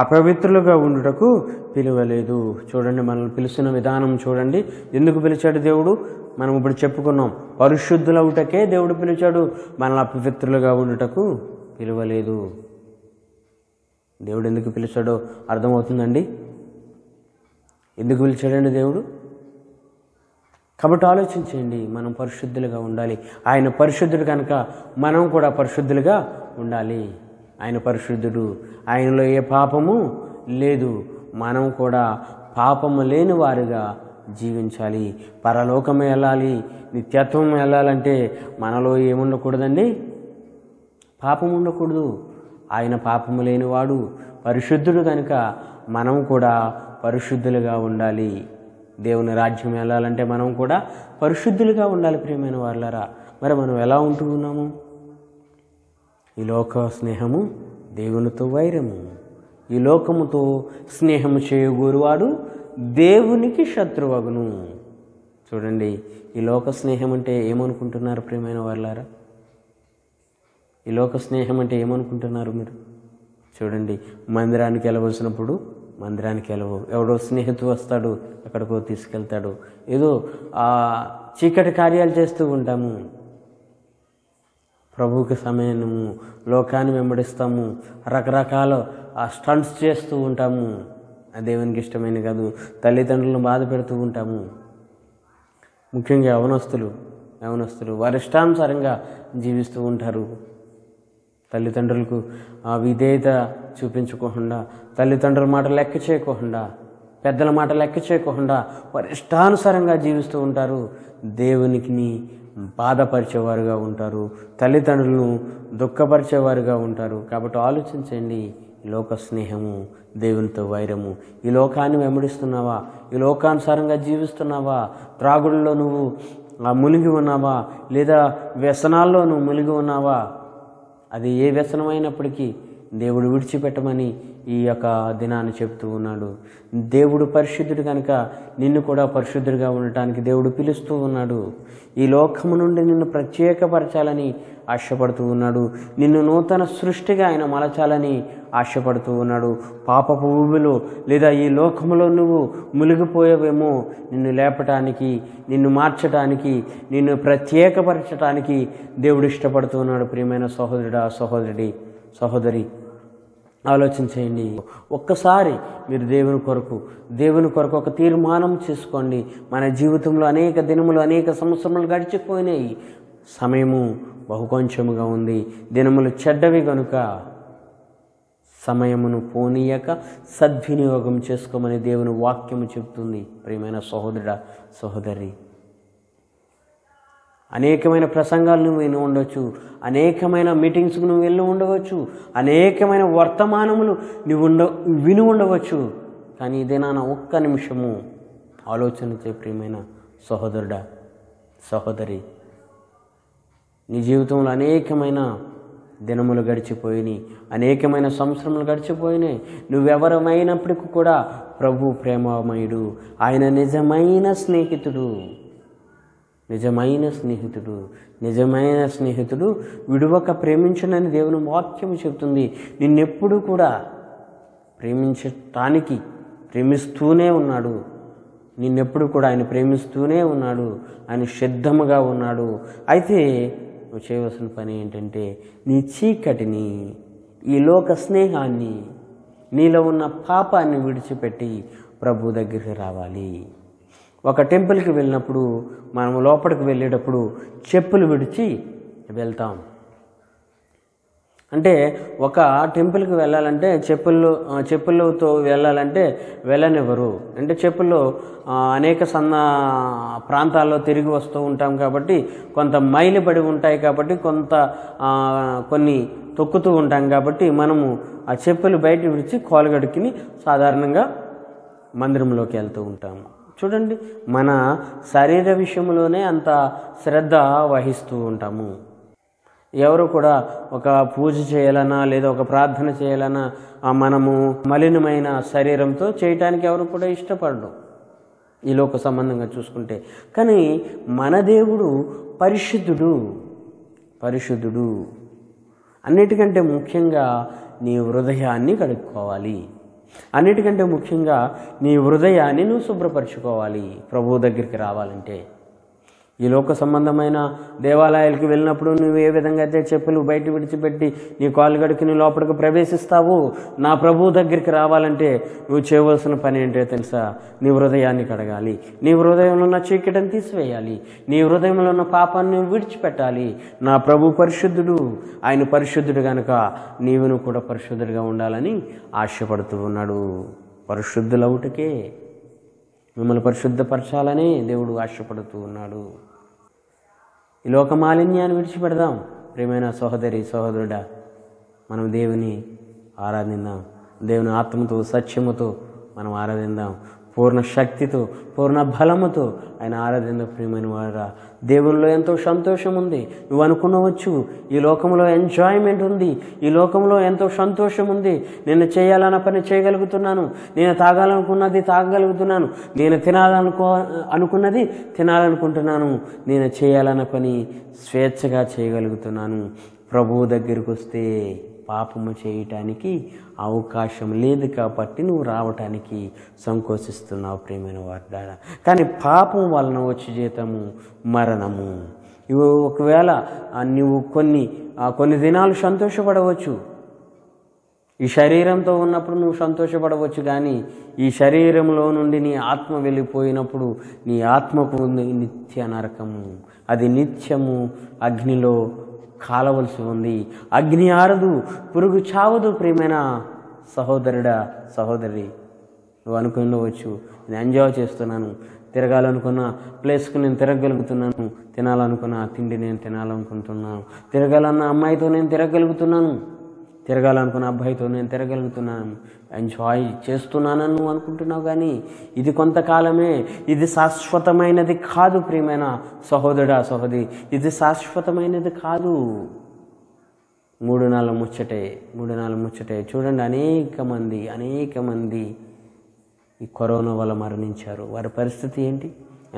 Speaker 1: అపవిత్రులుగా ఉండుటకు పిలువలేదు. చూడండి, మనల్ని పిలుస్తున్న విధానం చూడండి. ఎందుకు పిలిచాడు దేవుడు? మనం ఇప్పుడు చెప్పుకున్నాం. పరిశుద్ధులవుటకే దేవుడు పిలిచాడు, మనల్ని అపవిత్రులుగా ఉండుటకు పిలువలేదు. దేవుడు ఎందుకు పిలిచాడో అర్థమవుతుందండి? ఎందుకు పిలిచాడండి దేవుడు? కాబట్టి ఆలోచించండి. మనం పరిశుద్ధులుగా ఉండాలి. ఆయన పరిశుద్ధుడు కనుక మనం కూడా పరిశుద్ధులుగా ఉండాలి. ఆయన పరిశుద్ధుడు, ఆయనలో ఏ పాపము లేదు. మనం కూడా పాపము లేని వారుగా జీవించాలి. పరలోకం వెళ్ళాలి, నిత్యత్వం వెళ్ళాలంటే మనలో ఏముండకూడదండి? పాపం ఉండకూడదు. ఆయన పాపము లేనివాడు, పరిశుద్ధుడు కనుక మనం కూడా పరిశుద్ధులుగా ఉండాలి. దేవుని రాజ్యం వెళ్ళాలంటే మనం కూడా పరిశుద్ధులుగా ఉండాలి ప్రియమైన వాళ్ళారా. మరి మనం ఎలా ఉంటూ ఉన్నాము? ఈ లోక స్నేహము దేవునితో వైరము. ఈ లోకముతో స్నేహము చేయగోరువాడు దేవునికి శత్రువగును. చూడండి, ఈ లోక స్నేహం అంటే ఏమనుకుంటున్నారు ప్రియమైన వాళ్ళారా? ఈ లోక స్నేహం అంటే ఏమనుకుంటున్నారు మీరు? చూడండి, మందిరానికి వెళ్ళవలసినప్పుడు మందిరానికి వెళ్ళవు. ఎవడో స్నేహితుడు వస్తాడు, ఎక్కడికో తీసుకెళ్తాడు. ఏదో చీకటి కార్యాలు చేస్తూ ఉంటాము. ప్రభువుకి సమయము, లోకాన్ని వెంబడిస్తాము, రకరకాల స్టంట్స్ చేస్తూ ఉంటాము. దేవునికి ఇష్టమైన కాదు. తల్లిదండ్రులను బాధ పెడుతూ ఉంటాము. ముఖ్యంగా యవనస్తులు వారి ఇష్టానుసారంగా జీవిస్తూ ఉంటారు. తల్లిదండ్రులకు విధేయత చూపించుకోకుండా, తల్లిదండ్రుల మాట లెక్క చేయకోకుండా, పెద్దల మాట లెక్క చేయకోకుండా వారి ఇష్టానుసారంగా జీవిస్తూ ఉంటారు. దేవునికి బాధపరిచేవారుగా ఉంటారు, తల్లిదండ్రులను దుఃఖపరిచేవారుగా ఉంటారు. కాబట్టి ఆలోచించండి. లోక స్నేహము దేవునితో వైరము. ఈ లోకాన్ని వెంబడిస్తున్నావా? ఈ లోకానుసారంగా జీవిస్తున్నావా? త్రాగుడులో నువ్వు మునిగి ఉన్నావా? లేదా వ్యసనాల్లో నువ్వు మునిగి ఉన్నావా? అది ఏ వ్యసనమైనప్పటికీ దేవుడు విడిచిపెట్టమని ఈ యొక్క దినాన్ని చెప్తూ ఉన్నాడు. దేవుడు పరిశుద్ధుడు కనుక నిన్ను కూడా పరిశుద్ధుడిగా ఉండటానికి దేవుడు పిలుస్తూ ఉన్నాడు. ఈ లోకము నుండి నిన్ను ప్రత్యేకపరచాలని ఆశపడుతూ ఉన్నాడు. నిన్ను నూతన సృష్టిగా ఆయన మలచాలని ఆశపడుతూ ఉన్నాడు. పాపపు ఊబిలో లేదా ఈ లోకములో నువ్వు మునిగిపోయావేమో, నిన్ను లేపటానికి, నిన్ను మార్చడానికి, నిన్ను ప్రత్యేకపరచటానికి దేవుడు ఇష్టపడుతూ ఉన్నాడు. ప్రియమైన సహోదరుడా, సహోదరి, ఆలోచించేయండి. ఒక్కసారి మీరు దేవుని కొరకు ఒక తీర్మానం చేసుకోండి. మన జీవితంలో అనేక దినములు, అనేక సంవత్సరములు గడిచిపోయినాయి. సమయము బహు కొంచెముగా ఉంది. దినములు చెడ్డవి కనుక సమయమును పోనీయక సద్వినియోగం చేసుకోమని దేవుని వాక్యము చెబుతుంది. ప్రియమైన సహోదరుడా, సహోదరి, అనేకమైన ప్రసంగాలు నువ్వు విని ఉండవచ్చు, అనేకమైన మీటింగ్స్కు నువ్వు వెళ్ళి ఉండవచ్చు, అనేకమైన వర్తమానములు నువ్వు విని ఉండవచ్చు. కానీ ఇదేనా ఒక్క నిమిషము ఆలోచన చేయ ప్రియమైన సహోదరుడా, సహోదరి. నీ జీవితంలో అనేకమైన దినములు గడిచిపోయినాయి, అనేకమైన సంవత్సరములు గడిచిపోయినాయి. నువ్వెవరమైనప్పటికీ కూడా ప్రభు ప్రేమమయుడు, ఆయన నిజమైన స్నేహితుడు విడువక ప్రేమించునని దేవుని వాక్యం చెబుతుంది. నిన్నెప్పుడు కూడా ప్రేమిస్తూనే ఉన్నాడు. నిన్నెప్పుడు కూడా ఆయన ప్రేమిస్తూనే ఉన్నాడు. ఆయన సిద్ధముగా ఉన్నాడు. అయితే నువ్వు చేయవలసిన పని ఏంటంటే, నీ చీకటిని, ఈ లోక స్నేహాన్ని, నీలో ఉన్న పాపాన్ని విడిచిపెట్టి ప్రభు దగ్గరికి రావాలి. ఒక టెంపుల్కి వెళ్ళినప్పుడు, మనం లోపలికి వెళ్ళేటప్పుడు చెప్పులు విడిచి వెళ్తాం. అంటే ఒక టెంపుల్కి వెళ్ళాలంటే చెప్పులతో వెళ్ళాలంటే వెళ్ళనివ్వరు. అంటే చెప్పులు అనేక ప్రాంతాల్లో తిరిగి వస్తూ ఉంటాం కాబట్టి కొంత మైలు పడి ఉంటాయి కాబట్టి కొన్ని తొక్కుతూ ఉంటాం కాబట్టి మనము ఆ చెప్పులు బయట విడిచి కాలుగడుకుని సాధారణంగా మందిరంలోకి వెళ్తూ ఉంటాము. చూడండి, మన శరీర విషయంలోనే అంత శ్రద్ధ వహిస్తూ ఉంటాము. ఎవరు కూడా ఒక పూజ చేయాలన్నా లేదా ఒక ప్రార్థన చేయాలన్నా మనము మలినమైన శరీరంతో చేయటానికి ఎవరు కూడా ఇష్టపడరు ఈ లోక సంబంధంగా చూసుకుంటే. కానీ మన దేవుడు పరిశుద్ధుడు. అన్నిటికంటే ముఖ్యంగా నీ హృదయాన్ని కడుక్కోవాలి. అన్నిటికంటే ముఖ్యంగా నీ హృదయాన్ని నువ్వు శుభ్రపరచుకోవాలి ప్రభువు దగ్గరికి రావాలంటే. ఈ లోక సంబంధమైన దేవాలయాలకు వెళ్ళినప్పుడు నువ్వు ఏ విధంగా అయితే చెప్పులు బయట విడిచిపెట్టి నీ కాలు గడికి నీ లోపలికి ప్రవేశిస్తావు, నా ప్రభువు దగ్గరికి రావాలంటే నువ్వు చేయవలసిన పని ఏంటో తెలుసా? నీ హృదయాన్ని కడగాలి. నీ హృదయంలో ఉన్న చీకటిని తీసివేయాలి. నీ హృదయంలో ఉన్న పాపాన్ని నువ్వు విడిచిపెట్టాలి. నా ప్రభు పరిశుద్ధుడు, ఆయన పరిశుద్ధుడు కనుక నీవును కూడా పరిశుద్ధుడిగా ఉండాలని ఆశపడుతూ ఉన్నాడు. పరిశుద్ధులవుటకే, మిమ్మల్ని పరిశుద్ధపరచాలని దేవుడు ఆశపడుతూ ఉన్నాడు. ఈ లోక మాలిన్యాన్ని విడిచిపెడదాం. ప్రియమైన సహోదరి సహోదరుడా, మనం దేవుని ఆరాధిద్దాం. దేవుని ఆత్మతో సత్యముతో మనం ఆరాధిద్దాం. పూర్ణ శక్తితో పూర్ణ బలముతో ఆయన ఆరాధిద్దాం. ప్రియమైన వారా, దేవునిలో ఎంతో సంతోషం ఉంది. నువ్వు అనుకునవచ్చు ఈ లోకంలో ఎంజాయ్మెంట్ ఉంది, ఈ లోకంలో ఎంతో సంతోషం ఉంది. నేను చేయాలన్న పని చేయగలుగుతున్నాను, నేను తాగాలనుకున్నది తాగగలుగుతున్నాను, నేను అనుకున్నది తినాలనుకుంటున్నాను, నేను చేయాలన్న పని స్వేచ్ఛగా చేయగలుగుతున్నాను. ప్రభువు దగ్గరికి వస్తే పాపము చేయటానికి అవకాశం లేదు కాబట్టి నువ్వు రావటానికి సంకోచిస్తున్నావు ప్రియమైన వార్దాడ. కానీ పాపం వలన వచ్చే జీతము మరణము. ఇవి ఒకవేళ నువ్వు కొన్ని దినాలు సంతోషపడవచ్చు, ఈ శరీరంతో ఉన్నప్పుడు నువ్వు సంతోషపడవచ్చు. కానీ ఈ శరీరంలో నుండి నీ ఆత్మ వెళ్ళిపోయినప్పుడు నీ ఆత్మకు ఉంది నిత్య నరకము. అది నిత్యము అగ్నిలో కాలవలసి ఉంది. అగ్ని ఆరదు, పురుగు చావదు. ప్రియమైన సహోదరుడా సహోదరి, నువ్వు అనుకునవచ్చు నేను ఎంజాయ్ చేస్తున్నాను, తిరగాలనుకున్న ప్లేస్కి నేను తిరగగలుగుతున్నాను, తినాలనుకున్న తిండి నేను తినాలనుకుంటున్నాను, తిరగాలన్న అమ్మాయితో నేను తిరగగలుగుతున్నాను, తిరగాలనుకున్న అబ్బాయితో నేను తిరగలుగుతున్నాను, ఎంజాయ్ చేస్తున్నానని నువ్వు అనుకుంటున్నావు. కానీ ఇది కొంతకాలమే, ఇది శాశ్వతమైనది కాదు. ప్రియమైన సహోదరుడా సహోదరి, ఇది శాశ్వతమైనది కాదు. 3 నెలల ముచ్చటే. చూడండి, అనేక మంది ఈ కరోనా వల్ల మరణించారు. వారి పరిస్థితి ఏంటి?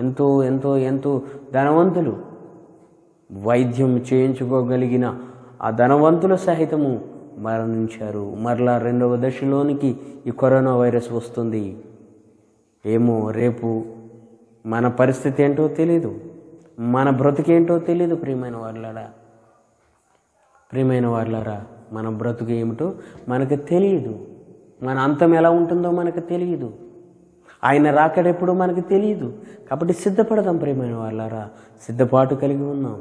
Speaker 1: ఎంతో ఎంతో ఎంతో ధనవంతులు, వైద్యం చేయించుకోగలిగిన ఆ ధనవంతులు సహితము మరణించారు. మరలా 2వ దశలోనికి ఈ కరోనా వైరస్ వస్తుంది. ఏమో రేపు మన పరిస్థితి ఏంటో తెలీదు, మన బ్రతుకేంటో తెలీదు. ప్రియమైన వాళ్ళారా, మన బ్రతుకు ఏమిటో మనకు తెలియదు, మన అంతం ఎలా ఉంటుందో మనకు తెలియదు, ఆయన రాకడెప్పుడో మనకు తెలియదు. కాబట్టి సిద్ధపడదాం ప్రియమైన వాళ్ళారా, సిద్ధపాటు కలిగి ఉన్నాం.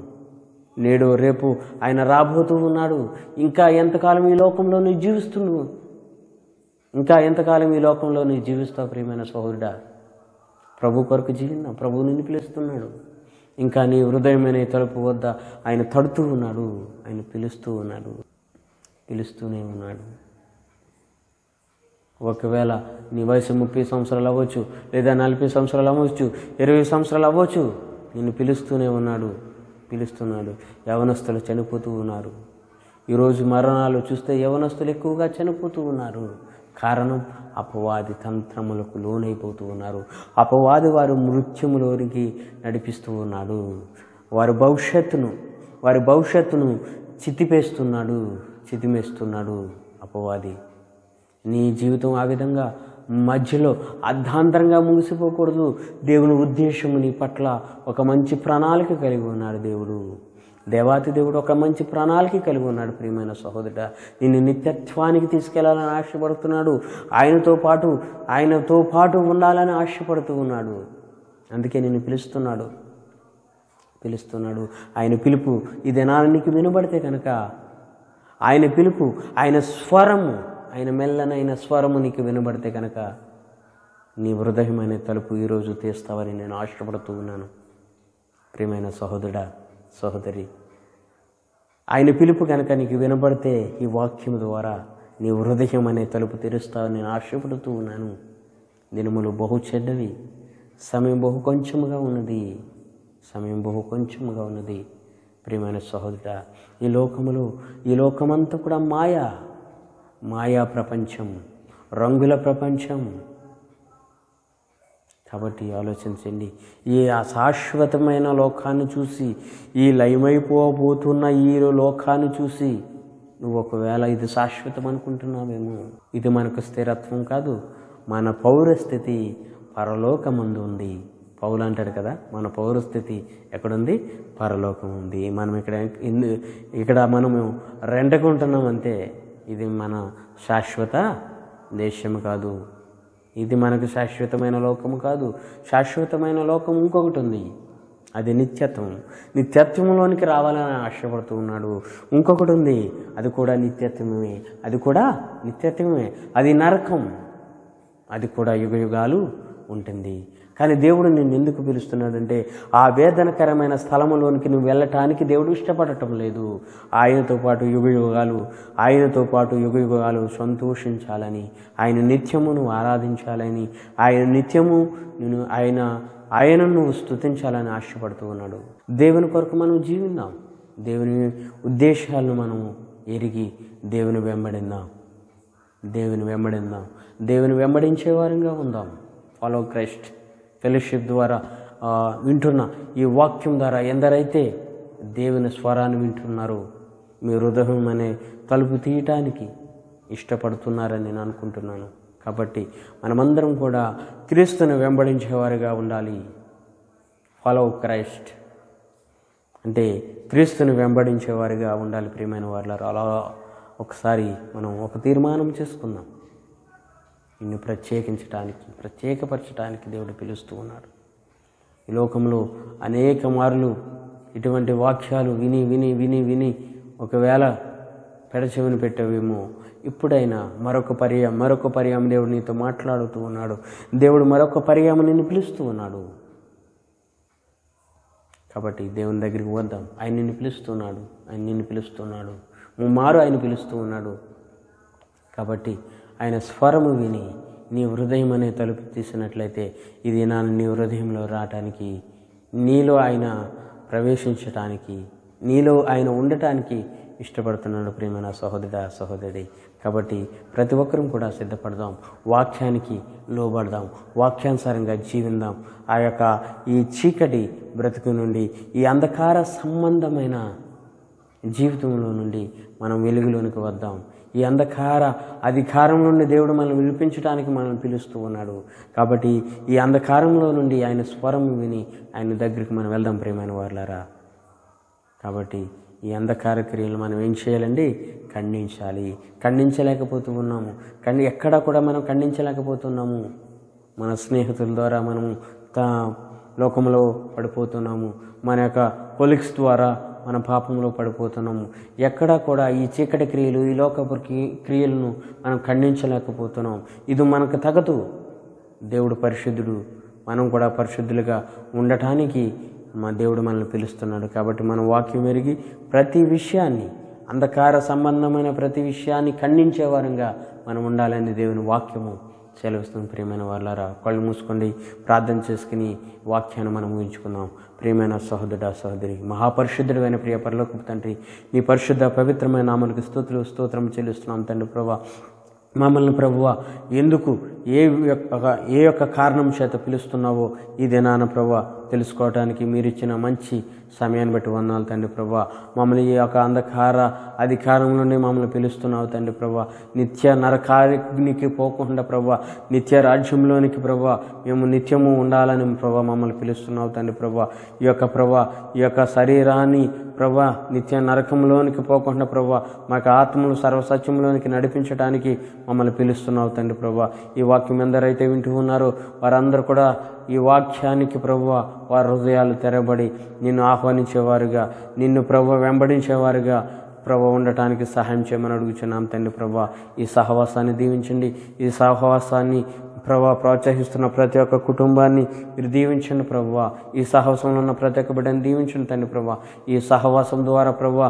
Speaker 1: నేడు రేపు ఆయన రాబోతూ ఉన్నాడు. ఇంకా ఎంతకాలం ఈ లోకంలో నువ్వు జీవిస్తున్నావు? ఇంకా ఎంతకాలం ఈ లోకంలో నువ్వు జీవిస్తావు? ప్రియమైన సహోదరుడా, ప్రభు కొరకు జీవిద్దాం. ప్రభువు నిన్ను పిలుస్తున్నాడు. ఇంకా నీ హృదయమైన తలుపు వద్ద ఆయన తడుతూ ఉన్నాడు, ఆయన పిలుస్తూనే ఉన్నాడు. ఒకవేళ నీ వయసు 30 సంవత్సరాలు అవ్వచ్చు, లేదా 40 సంవత్సరాలు అవ్వచ్చు, 20 సంవత్సరాలు అవ్వచ్చు, నిన్ను పిలుస్తూనే ఉన్నాడు. యవనస్తులు చనిపోతూ ఉన్నారు. ఈరోజు మరణాలు చూస్తే యవనస్తులు ఎక్కువగా చనిపోతూ ఉన్నారు. కారణం అపవాది తంత్రములకు లోనైపోతూ ఉన్నారు. అపవాది వారు మృత్యుములోనికి నడిపిస్తూ ఉన్నాడు. వారి భవిష్యత్తును చితిమేస్తున్నాడు అపవాది. నీ జీవితం ఆ విధంగా మధ్యలో అర్ధాంతరంగా ముగిసిపోకూడదు. దేవుని ఉద్దేశము నీ పట్ల ఒక మంచి ప్రణాళిక కలిగి ఉన్నాడు దేవాతి దేవుడు ఒక మంచి ప్రణాళిక కలిగి ఉన్నాడు. ప్రియమైన సహోదరుడా, నిన్ను నిత్యత్వానికి తీసుకెళ్లాలని ఆశపడుతున్నాడు. ఆయనతో పాటు ఉండాలని ఆశపడుతూ ఉన్నాడు. అందుకే నిన్ను పిలుస్తున్నాడు. పిలుస్తున్నాడు. ఆయన పిలుపు ఈ దినాన నీకు వినబడితే కనుక, ఆయన పిలుపు, ఆయన స్వరము, ఆయన మెల్లనైన స్వరము నీకు వినబడితే కనుక నీ హృదయమైన తలుపు ఈరోజు తీస్తావని నేను ఆశపడుతూ ఉన్నాను. ప్రియమైన సహోదరుడా, సహోదరి, ఆయన పిలుపు కనుక నీకు వినబడితే ఈ వాక్యం ద్వారా నీ హృదయం అనే తలుపు తెరుస్తావని నేను ఆశపడుతూ ఉన్నాను. దినములు బహు చెడ్డవి, సమయం బహు కొంచెముగా ఉన్నది. ప్రియమైన సహోదరుడా, ఈ లోకమంతా కూడా మాయా ప్రపంచం, రంగుల ప్రపంచం. కాబట్టి ఆలోచించండి, ఈ అశాశ్వతమైన లోకాన్ని చూసి, ఈ లయమైపోబోతున్న ఈ లోకాన్ని చూసి నువ్వు ఒకవేళ ఇది శాశ్వతం అనుకుంటున్నావేమో. ఇది మనకు స్థిరత్వం కాదు. మన పౌరస్థితి పరలోకమందు ఉంది. పౌలు అంటాడు కదా, మన పౌరస్థితి ఎక్కడుంది? పరలోకం ఉంది. మనం ఇక్కడ మనము రెంటకుంటున్నాం అంతే. ఇది మన శాశ్వత దేశం కాదు. ఇది మనకు శాశ్వతమైన లోకము కాదు. శాశ్వతమైన లోకం ఇంకొకటి ఉంది, అది నిత్యత్వం. నిత్యత్వంలోనికి రావాలని ఆశపడుతూ ఉన్నాడు. ఇంకొకటి ఉంది, అది కూడా నిత్యత్వమే. అది నరకం, అది కూడా యుగయుగాలు ఉంటుంది. కానీ దేవుడు నిన్ను ఎందుకు పిలుస్తున్నాడంటే, ఆ వేదనకరమైన స్థలములోనికి నువ్వు వెళ్ళటానికి దేవుడు ఇష్టపడటం లేదు. ఆయనతో పాటు యుగయుగాలు సంతోషించాలని, ఆయన నిత్యము నువ్వు ఆరాధించాలని, ఆయన నిత్యము ఆయనను నువ్వు స్తుతించాలని ఆశపడుతూ ఉన్నాడు. దేవుని కొరకు మనం జీవిద్దాం. దేవుని ఉద్దేశాలను మనము ఎరిగి దేవుని వెంబడించే వారంగా ఉందాం. ఫాలో క్రైస్ట్ ఫెలోషిప్ ద్వారా వింటున్న ఈ వాక్యం ద్వారా ఎందరైతే దేవుని స్వరాన్ని వింటున్నారో, మీ హృదయం అనే తలుపు తీయటానికి ఇష్టపడుతున్నారని నేను అనుకుంటున్నాను. కాబట్టి మనమందరం కూడా క్రీస్తుని వెంబడించేవారిగా ఉండాలి. ఫాలో క్రైస్ట్ అంటే క్రీస్తుని వెంబడించేవారిగా ఉండాలి. ప్రియమైన వారులారా, అలా ఒకసారి మనం ఒక తీర్మానం చేసుకుందాం. నిన్ను ప్రత్యేకపరచడానికి దేవుడు పిలుస్తూ ఉన్నాడు. ఈ లోకంలో అనేక మార్లు ఇటువంటి వాక్యాలు విని ఒకవేళ పెడచెవిని పెట్టవేమో, ఇప్పుడైనా మరొక పర్యాయం దేవుడు నీతో మాట్లాడుతూ ఉన్నాడు. దేవుడు మరొక పర్యాయం నిన్ను పిలుస్తూ ఉన్నాడు. కాబట్టి దేవుని దగ్గరికి వద్దాం. ఆయన నిన్ను పిలుస్తున్నాడు. ముమ్మారు ఆయన పిలుస్తూ ఉన్నాడు. కాబట్టి ఆయన స్వరము విని నీ హృదయం అనే తలుపు తీసినట్లయితే ఇది నీ హృదయంలో రావటానికి, నీలో ఆయన ప్రవేశించటానికి, నీలో ఆయన ఉండటానికి ఇష్టపడుతున్నాడు. ప్రియమైన సహోదరుడా, సహోదరి. కాబట్టి ప్రతి ఒక్కరూ కూడా సిద్ధపడదాం, వాక్యానికి లోబడదాం, వాక్యానుసారంగా జీవిద్దాం. ఈ చీకటి బ్రతుకు నుండి, ఈ అంధకార సంబంధమైన జీవితంలో నుండి మనం వెలుగులోనికి వద్దాం. ఈ అంధకార అధికారం నుండి దేవుడు మనల్ని విడిపించడానికి మనల్ని పిలుస్తూ ఉన్నాడు. కాబట్టి ఈ అంధకారంలో నుండి ఆయన స్వరం విని ఆయన దగ్గరికి మనం వెళ్దాం. ప్రియమైన వారులారా, కాబట్టి ఈ అంధకార క్రియలు మనం ఏం చేయాలండి? ఖండించలేకపోతున్నాము. ఎక్కడా కూడా మనం ఖండించలేకపోతున్నాము. మన స్నేహితుల ద్వారా మనము లోకంలో పడిపోతున్నాము. మన యొక్క కొలీగ్స్ ద్వారా మన పాపంలో పడిపోతున్నాము. ఎక్కడా కూడా ఈ చీకటి క్రియలు, ఈ లోకపు క్రియలను మనం ఖండించలేకపోతున్నాం. ఇది మనకు తగదు. దేవుడు పరిశుద్ధుడు, మనం కూడా పరిశుద్ధులుగా ఉండటానికి మా దేవుడు మనల్ని పిలుస్తున్నాడు. కాబట్టి మన వాక్యం ఎరిగి ప్రతి విషయాన్ని, అంధకార సంబంధమైన ప్రతి విషయాన్ని ఖండించేవారంగా మనం ఉండాలని దేవుని వాక్యము సెలవిస్తుంది. ప్రియమైన వారులారా, కళ్ళు మూసుకోండి, ప్రార్థన చేసుకుని వాక్యాన్ని మనం ఊహించుకుందాం. ప్రియమైన సహోదరుడా, సహోదరి, మహాపరిశుద్ధుడైన ప్రియ పరలోకపు తండ్రి, నీ పరిశుద్ధ పవిత్రమైన నామమునకు స్తోత్రం చెల్లిస్తున్నాం తండ్రి. ప్రభువా, మమ్మల్ని ప్రభువా ఎందుకు ఏ యొక్క కారణం చేత పిలుస్తున్నావో ఈ దినాన ప్రభువా తెలుసుకోవడానికి మీరు ఇచ్చిన మంచి సమయాన్ని బట్టి వందనాలు తండ్రి. ప్రభువా, మమ్మల్ని ఈ యొక్క అంధకార అధికారం నుండి మమ్మల్ని పిలుస్తున్నావు తండ్రి. ప్రభువా, నిత్య నరకానికి పోకుండా ప్రభువా, నిత్య రాజ్యంలోనికి ప్రభువా మేము నిత్యము ఉండాలని ప్రభువా మమ్మల్ని పిలుస్తున్నావు తండ్రి. ప్రభువా, ఈ యొక్క శరీరాన్ని ప్రభా నిత్య నరకంలోనికి పోకుండా ప్రభా మాకు ఆత్మలు సర్వసత్యంలోనికి నడిపించడానికి మమ్మల్ని పిలుస్తున్నావు తండ్రి ప్రభా. ఈ వాక్యం ఎందరైతే వింటూ ఉన్నారో వారందరూ కూడా ఈ వాక్యానికి ప్రభువా వారి హృదయాలు తెరబడి నిన్ను ఆహ్వానించేవారుగా, నిన్ను ప్రభు వెంబడించేవారుగా ప్రభు ఉండటానికి సహాయం చేయమని అడుగుచున్నాం తండ్రి ప్రభా. ఈ సహవాసాన్ని దీవించండి. ఈ సహవాసాన్ని ప్రభా ప్రోత్సహిస్తున్న ప్రతి ఒక్క కుటుంబాన్ని మీరు దీవించండి ప్రభువా. ఈ సహవాసంలో ఉన్న ప్రతి ఒక్క బిడ్డని దీవించండి తండ్రి ప్రభా. ఈ సహవాసం ద్వారా ప్రభా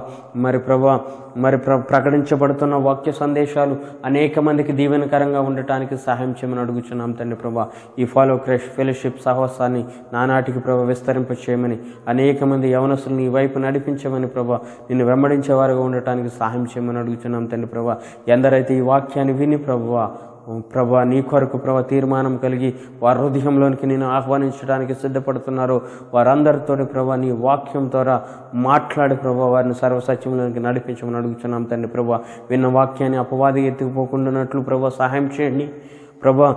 Speaker 1: మరి ప్రకటించబడుతున్న వాక్య సందేశాలు అనేక మందికి దీవెనకరంగా ఉండటానికి సహాయం చేయమని అడుగుచున్నాం తండ్రి ప్రభా. ఈ ఫాలో క్రైస్ట్ ఫెలోషిప్ సహవాసాన్ని నానాటికి ప్రభా విస్తరింప చేయమని, అనేక మంది యవనస్తులను ఈ వైపు నడిపించమని ప్రభా నిన్ను వెంబడించేవారుగా ఉండటానికి సహాయం చేయమని అడుగుచున్నాం తండ్రి ప్రభా. ఎందరైతే ఈ వాక్యాన్ని విని ప్రభా నీ కొరకు తీర్మానం కలిగి వారి హృదయంలోనికి నేను ఆహ్వానించడానికి సిద్ధపడుతున్నారో వారందరితో ప్రభా నీ వాక్యం ద్వారా మాట్లాడి ప్రభా వారిని సర్వసత్యంలోనికి నడిపించమని అడుగుతున్నాం తండ్రి ప్రభా. విన్న వాక్యాన్ని అపవాది ఎత్తుకుపోకుండానట్లు ప్రభా సహాయం చేయండి ప్రభా.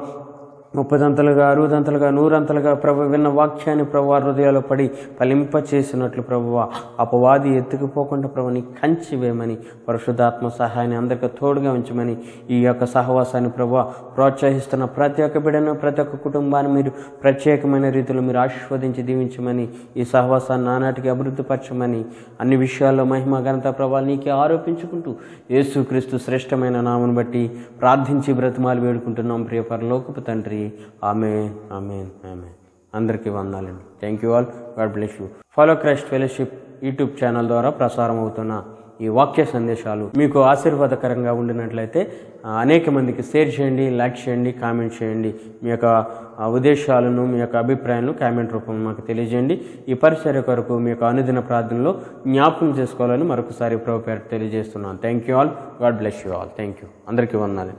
Speaker 1: 30 60 100 ప్రభు విన్న వాక్యాన్ని ప్రభు హృదయాలు పడి ఫలింప చేసినట్లు ప్రభువా అపవాది ఎత్తుకుపోకుండా ప్రభు నీ కంచి వేయమని, పరిశుద్ధాత్మ సహాయాన్ని అందరికీ తోడుగా ఉంచమని, ఈ యొక్క సహవాసాన్ని ప్రభు ప్రోత్సహిస్తున్న ప్రతి ఒక్క బిడ్డను ప్రతి ఒక్క కుటుంబాన్ని మీరు ప్రత్యేకమైన రీతిలో మీరు ఆశీర్వదించి దీవించమని, ఈ సహవాసాన్ని నానాటికి అభివృద్ధిపరచమని, అన్ని విషయాల్లో మహిమ ఘనత ప్రభావాలు నీకే ఆరోపించుకుంటూ యేసుక్రీస్తు శ్రేష్టమైన నామను బట్టి ప్రార్థించి బ్రతిమాలు వేడుకుంటున్నాం ప్రియ పరలోకపు తండ్రి. ఆమేన్ ఆమేన్ ఆమేన్. అందరికీ వందనాలండి. Thank you all. God bless you. Follow Christ fellowship YouTube channel ద్వారా ప్రసారం అవుతున్న ఈ వాక్య సందేశాలు మీకు ఆశీర్వాదకరంగా ఉండినట్లయితే అనేక మందికి షేర్ చేయండి, లైక్ చేయండి, కామెంట్ చేయండి. మీ యొక్క ఉద్దేశాలను, మీ యొక్క అభిప్రాయాలను కామెంట్ రూపంలో మాకు తెలియజేయండి. ఈ పరిచర్య కొరకు మీ యొక్క అనుదిన ప్రార్థనలో జ్ఞాపకం చేసుకోవాలని మరొకసారి ప్రభు పేరు తెలియజేస్తున్నాను. Thank you all. God bless you all. Thank you. అందరికీ వందనాలు.